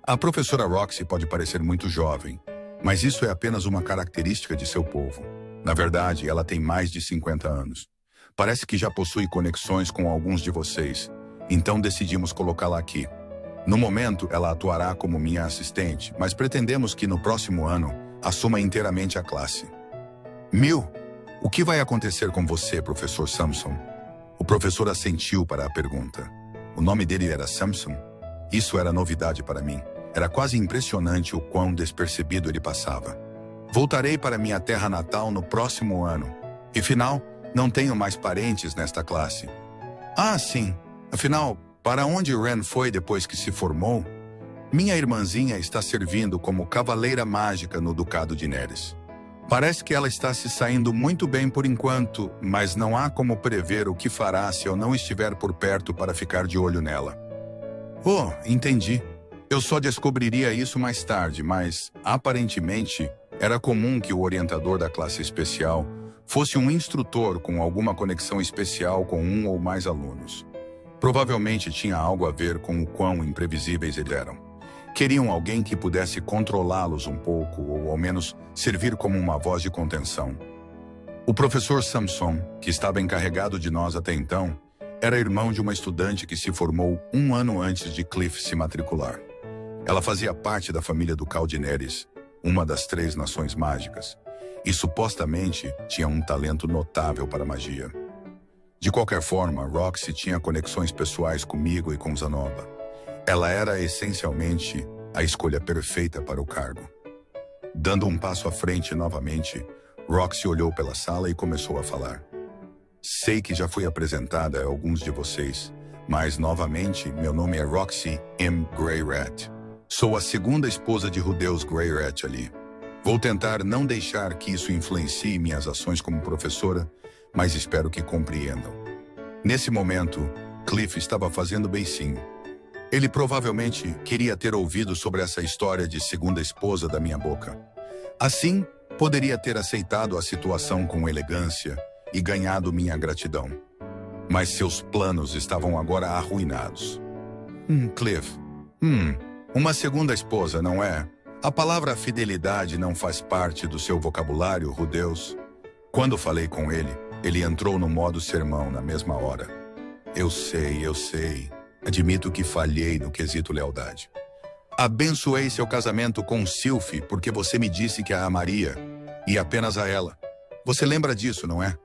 A professora Roxy pode parecer muito jovem, mas isso é apenas uma característica de seu povo. Na verdade, ela tem mais de 50 anos. Parece que já possui conexões com alguns de vocês, então decidimos colocá-la aqui. No momento, ela atuará como minha assistente, mas pretendemos que no próximo ano assuma inteiramente a classe. O que vai acontecer com você, professor Samson? O professor assentiu para a pergunta. O nome dele era Samson? Isso era novidade para mim. Era quase impressionante o quão despercebido ele passava. Voltarei para minha terra natal no próximo ano. E, afinal, não tenho mais parentes nesta classe. Sim. Afinal, para onde Ren foi depois que se formou? Minha irmãzinha está servindo como cavaleira mágica no Ducado de Neres. Parece que ela está se saindo muito bem por enquanto, mas não há como prever o que fará se eu não estiver por perto para ficar de olho nela. Oh, entendi. Eu só descobriria isso mais tarde, mas, aparentemente, era comum que o orientador da classe especial fosse um instrutor com alguma conexão especial com um ou mais alunos. Provavelmente tinha algo a ver com o quão imprevisíveis eles eram. Queriam alguém que pudesse controlá-los um pouco, ou ao menos servir como uma voz de contenção. O professor Samson, que estava encarregado de nós até então, era irmão de uma estudante que se formou um ano antes de Cliff se matricular. Ela fazia parte da família do Caldineres, uma das 3 nações mágicas, e supostamente tinha um talento notável para magia. De qualquer forma, Roxy tinha conexões pessoais comigo e com Zanova. Ela era essencialmente a escolha perfeita para o cargo. Dando um passo à frente novamente, Roxy olhou pela sala e começou a falar. Sei que já fui apresentada a alguns de vocês, mas novamente meu nome é Roxy M. Greyrat. Sou a 2ª esposa de Rudeus Greyrat ali. Vou tentar não deixar que isso influencie minhas ações como professora, mas espero que compreendam. Nesse momento, Cliff estava fazendo beicinho. Ele provavelmente queria ter ouvido sobre essa história de 2ª esposa da minha boca. Assim, poderia ter aceitado a situação com elegância e ganhado minha gratidão. Mas seus planos estavam agora arruinados. Cliff. Uma 2ª esposa, não é? A palavra fidelidade não faz parte do seu vocabulário, Rudeus. Quando falei com ele, ele entrou no modo sermão na mesma hora. Eu sei. Admito que falhei no quesito lealdade. Abençoei seu casamento com Sylphie porque você me disse que a amaria, e apenas a ela. Você lembra disso, não é?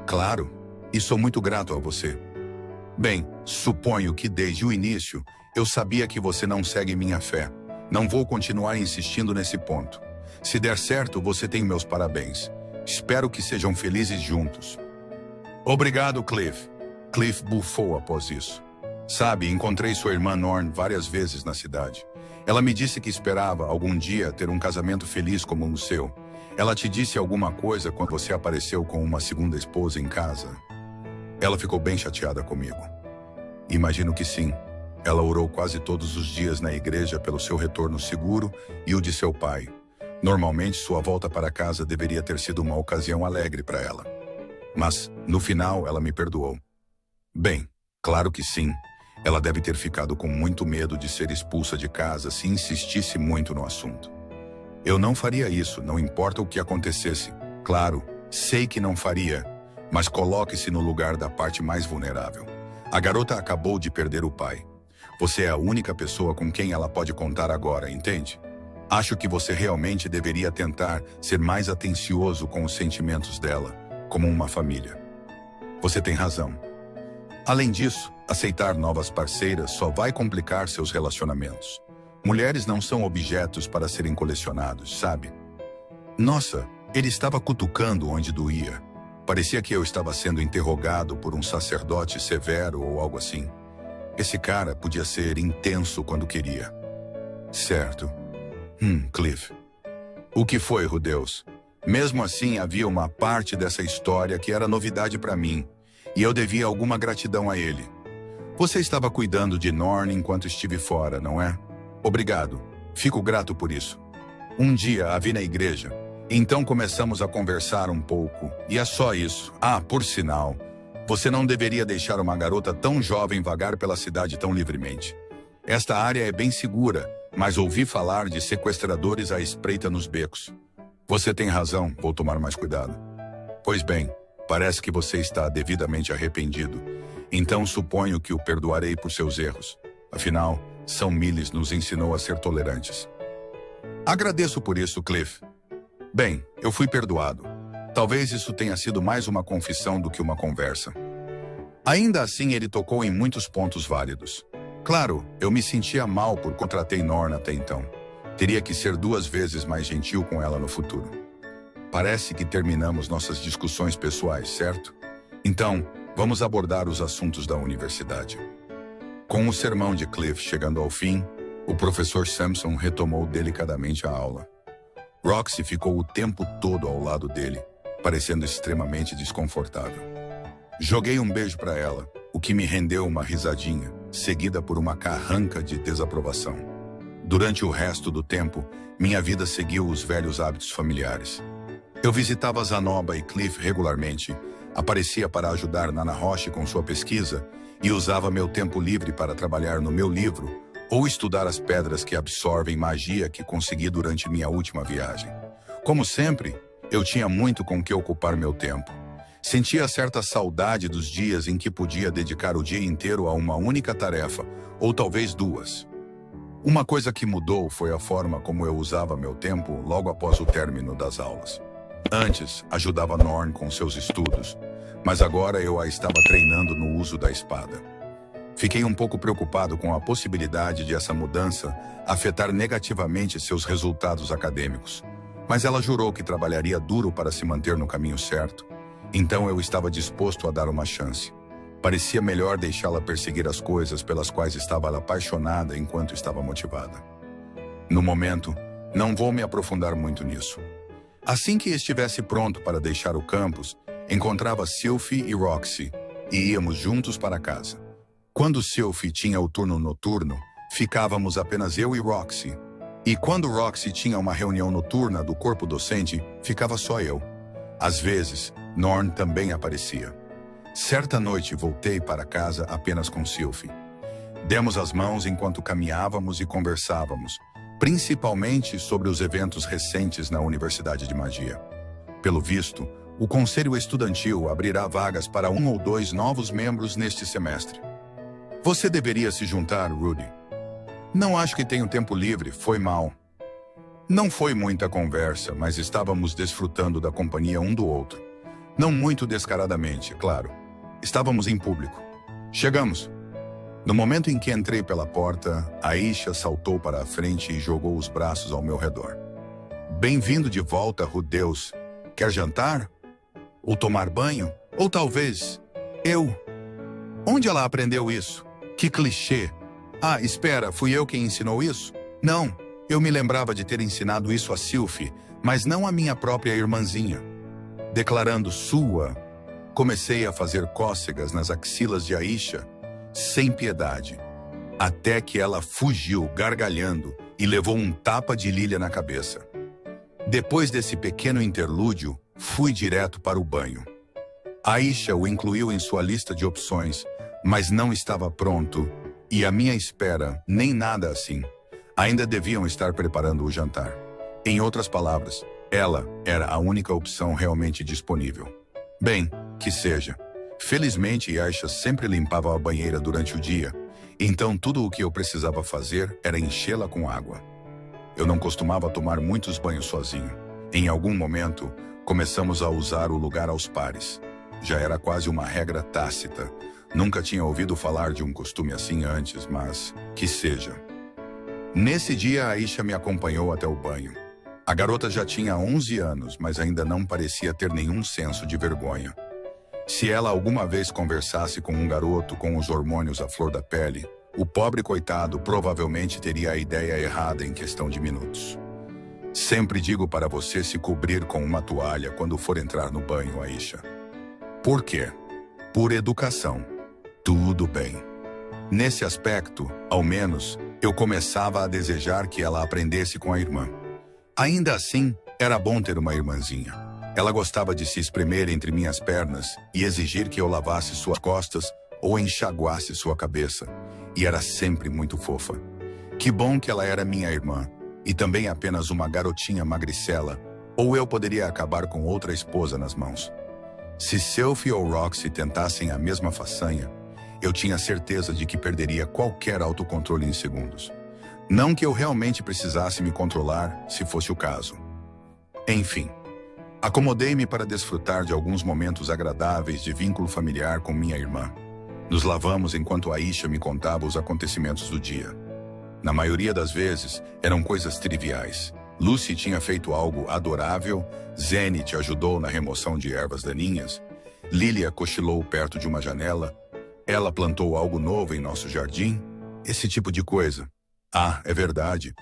Claro, e sou muito grato a você. Bem, suponho que desde o início eu sabia que você não segue minha fé. Não vou continuar insistindo nesse ponto. Se der certo, você tem meus parabéns. Espero que sejam felizes juntos. Obrigado, Cliff. Cliff bufou após isso. Sabe, encontrei sua irmã Norn várias vezes na cidade. Ela me disse que esperava, algum dia, ter um casamento feliz como o seu. Ela te disse alguma coisa quando você apareceu com uma 2ª esposa em casa? Ela ficou bem chateada comigo. Imagino que sim. Ela orou quase todos os dias na igreja pelo seu retorno seguro e o de seu pai. Normalmente, sua volta para casa deveria ter sido uma ocasião alegre para ela. Mas, no final, ela me perdoou. Bem, claro que sim. Ela deve ter ficado com muito medo de ser expulsa de casa se insistisse muito no assunto. Eu não faria isso, não importa o que acontecesse. Claro, sei que não faria, mas coloque-se no lugar da parte mais vulnerável. A garota acabou de perder o pai. Você é a única pessoa com quem ela pode contar agora, entende? Acho que você realmente deveria tentar ser mais atencioso com os sentimentos dela, como uma família. Você tem razão. Além disso, aceitar novas parceiras só vai complicar seus relacionamentos. Mulheres não são objetos para serem colecionados, sabe? Nossa, ele estava cutucando onde doía. Parecia que eu estava sendo interrogado por um sacerdote severo ou algo assim. Esse cara podia ser intenso quando queria. Certo. Cliff. O que foi, Rudeus? Mesmo assim, havia uma parte dessa história que era novidade para mim, e eu devia alguma gratidão a ele. Você estava cuidando de Norn enquanto estive fora, não é? Obrigado. Fico grato por isso. Um dia a vi na igreja. Então começamos a conversar um pouco. E é só isso. Ah, por sinal, você não deveria deixar uma garota tão jovem vagar pela cidade tão livremente. Esta área é bem segura, mas ouvi falar de sequestradores à espreita nos becos. Você tem razão, vou tomar mais cuidado. Pois bem, parece que você está devidamente arrependido. Então suponho que o perdoarei por seus erros. Afinal, São Miles nos ensinou a ser tolerantes. Agradeço por isso, Cliff. Bem, eu fui perdoado. Talvez isso tenha sido mais uma confissão do que uma conversa. Ainda assim, ele tocou em muitos pontos válidos. Claro, eu me sentia mal por contratei Norn até então. Teria que ser 2 vezes mais gentil com ela no futuro. Parece que terminamos nossas discussões pessoais, certo? Então, vamos abordar os assuntos da universidade. Com o sermão de Cliff chegando ao fim, o professor Samson retomou delicadamente a aula. Roxy ficou o tempo todo ao lado dele, parecendo extremamente desconfortável. Joguei um beijo para ela, o que me rendeu uma risadinha, seguida por uma carranca de desaprovação. Durante o resto do tempo, minha vida seguiu os velhos hábitos familiares. Eu visitava Zanoba e Cliff regularmente, aparecia para ajudar Nana Roche com sua pesquisa e usava meu tempo livre para trabalhar no meu livro ou estudar as pedras que absorvem magia que consegui durante minha última viagem. Como sempre, eu tinha muito com que ocupar meu tempo. Sentia certa saudade dos dias em que podia dedicar o dia inteiro a uma única tarefa, ou talvez duas. Uma coisa que mudou foi a forma como eu usava meu tempo logo após o término das aulas. Antes, ajudava Norn com seus estudos, mas agora eu a estava treinando no uso da espada. Fiquei um pouco preocupado com a possibilidade de essa mudança afetar negativamente seus resultados acadêmicos, mas ela jurou que trabalharia duro para se manter no caminho certo, então eu estava disposto a dar uma chance. Parecia melhor deixá-la perseguir as coisas pelas quais estava apaixonada enquanto estava motivada. No momento, não vou me aprofundar muito nisso. Assim que estivesse pronto para deixar o campus, encontrava Sylphie e Roxy e íamos juntos para casa. Quando Sylphie tinha o turno noturno, ficávamos apenas eu e Roxy. E quando Roxy tinha uma reunião noturna do corpo docente, ficava só eu. Às vezes, Norn também aparecia. Certa noite voltei para casa apenas com Sylphie. Demos as mãos enquanto caminhávamos e conversávamos, principalmente sobre os eventos recentes na Universidade de Magia. Pelo visto, o Conselho Estudantil abrirá vagas para 1 ou 2 novos membros neste semestre. Você deveria se juntar, Rudy. Não acho que tenho tempo livre, foi mal. Não foi muita conversa, mas estávamos desfrutando da companhia um do outro. Não muito descaradamente, claro. Estávamos em público. Chegamos. No momento em que entrei pela porta, Aisha saltou para a frente e jogou os braços ao meu redor. Bem-vindo de volta, Rudeus. Quer jantar? Ou tomar banho? Ou talvez... eu? Onde ela aprendeu isso? Que clichê. Ah, espera, fui eu quem ensinou isso? Não, eu me lembrava de ter ensinado isso a Sylphie, mas não a minha própria irmãzinha. Declarando sua, comecei a fazer cócegas nas axilas de Aisha, sem piedade, até que ela fugiu gargalhando e levou um tapa de Lilia na cabeça. Depois desse pequeno interlúdio, fui direto para o banho. Aisha o incluiu em sua lista de opções, mas não estava pronto, e à minha espera, nem nada assim. Ainda deviam estar preparando o jantar. Em outras palavras, ela era a única opção realmente disponível. Bem, que seja. Felizmente, Aisha sempre limpava a banheira durante o dia, então tudo o que eu precisava fazer era enchê-la com água. Eu não costumava tomar muitos banhos sozinho. Em algum momento, começamos a usar o lugar aos pares. Já era quase uma regra tácita. Nunca tinha ouvido falar de um costume assim antes, mas que seja. Nesse dia, Aisha me acompanhou até o banho. A garota já tinha 11 anos, mas ainda não parecia ter nenhum senso de vergonha. Se ela alguma vez conversasse com um garoto com os hormônios à flor da pele, o pobre coitado provavelmente teria a ideia errada em questão de minutos. Sempre digo para você se cobrir com uma toalha quando for entrar no banho, Aisha. Por quê? Por educação. Tudo bem. Nesse aspecto, ao menos, eu começava a desejar que ela aprendesse com a irmã. Ainda assim, era bom ter uma irmãzinha. Ela gostava de se espremer entre minhas pernas e exigir que eu lavasse suas costas ou enxaguasse sua cabeça, e era sempre muito fofa. Que bom que ela era minha irmã, e também apenas uma garotinha magricela, ou eu poderia acabar com outra esposa nas mãos. Se Sylphie ou Roxy tentassem a mesma façanha, eu tinha certeza de que perderia qualquer autocontrole em segundos. Não que eu realmente precisasse me controlar, se fosse o caso. Enfim, acomodei-me para desfrutar de alguns momentos agradáveis de vínculo familiar com minha irmã. Nos lavamos enquanto Aisha me contava os acontecimentos do dia. Na maioria das vezes, eram coisas triviais. Lucy tinha feito algo adorável, Zenith ajudou na remoção de ervas daninhas, Lilia cochilou perto de uma janela, ela plantou algo novo em nosso jardim, esse tipo de coisa. Ah, é verdade.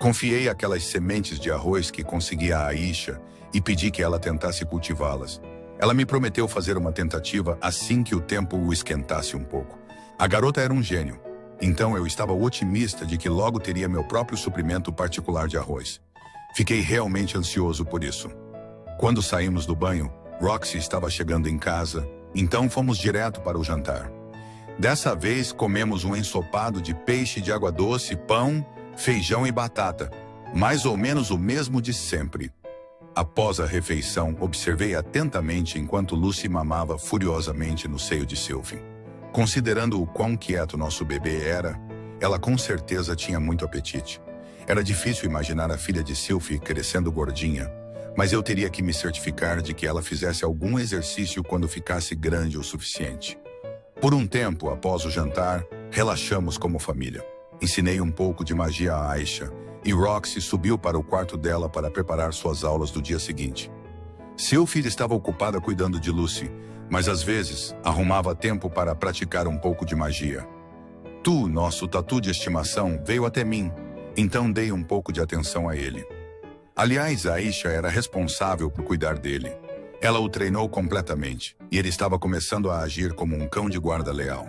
Confiei aquelas sementes de arroz que consegui a Aisha e pedi que ela tentasse cultivá-las. Ela me prometeu fazer uma tentativa assim que o tempo o esquentasse um pouco. A garota era um gênio, então eu estava otimista de que logo teria meu próprio suprimento particular de arroz. Fiquei realmente ansioso por isso. Quando saímos do banho, Roxy estava chegando em casa, então fomos direto para o jantar. Dessa vez comemos um ensopado de peixe de água doce, pão, feijão e batata, mais ou menos o mesmo de sempre. Após a refeição, observei atentamente enquanto Lucy mamava furiosamente no seio de Sylvie. Considerando o quão quieto nosso bebê era, ela com certeza tinha muito apetite. Era difícil imaginar a filha de Sylvie crescendo gordinha, mas eu teria que me certificar de que ela fizesse algum exercício quando ficasse grande o suficiente. Por um tempo, após o jantar, relaxamos como família. Ensinei um pouco de magia a Aisha, e Roxy subiu para o quarto dela para preparar suas aulas do dia seguinte. Sylvie estava ocupada cuidando de Lucy, mas às vezes arrumava tempo para praticar um pouco de magia. Tu, nosso tatu de estimação, veio até mim, então dei um pouco de atenção a ele. Aliás, a Aisha era responsável por cuidar dele. Ela o treinou completamente, e ele estava começando a agir como um cão de guarda leal.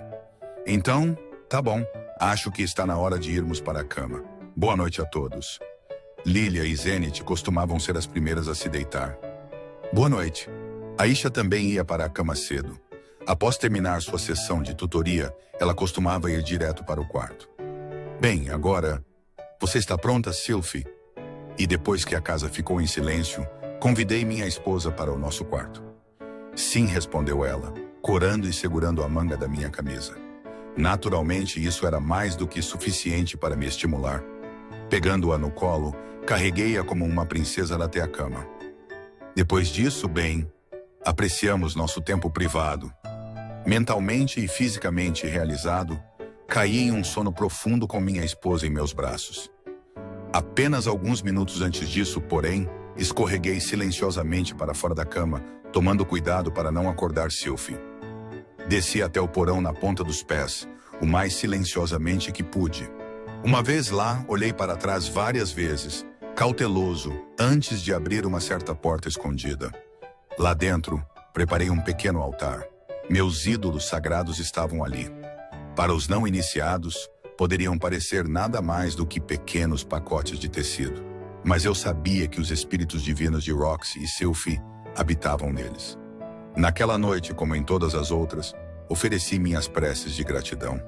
Então, tá bom, acho que está na hora de irmos para a cama. Boa noite a todos. Lilia e Zenith costumavam ser as primeiras a se deitar. Boa noite. Aisha também ia para a cama cedo. Após terminar sua sessão de tutoria, ela costumava ir direto para o quarto. Bem, agora, você está pronta, Sylvie? E depois que a casa ficou em silêncio, convidei minha esposa para o nosso quarto. Sim, respondeu ela, corando e segurando a manga da minha camisa. Naturalmente, isso era mais do que suficiente para me estimular. Pegando-a no colo, carreguei-a como uma princesa até a cama. Depois disso, bem, apreciamos nosso tempo privado. Mentalmente e fisicamente realizado, caí em um sono profundo com minha esposa em meus braços. Apenas alguns minutos antes disso, porém, escorreguei silenciosamente para fora da cama, tomando cuidado para não acordar Sylvie. Desci até o porão na ponta dos pés, o mais silenciosamente que pude. Uma vez lá, olhei para trás várias vezes, cauteloso, antes de abrir uma certa porta escondida. Lá dentro, preparei um pequeno altar. Meus ídolos sagrados estavam ali. Para os não iniciados, poderiam parecer nada mais do que pequenos pacotes de tecido. Mas eu sabia que os espíritos divinos de Roxy e Sylvie habitavam neles. Naquela noite, como em todas as outras, ofereci minhas preces de gratidão.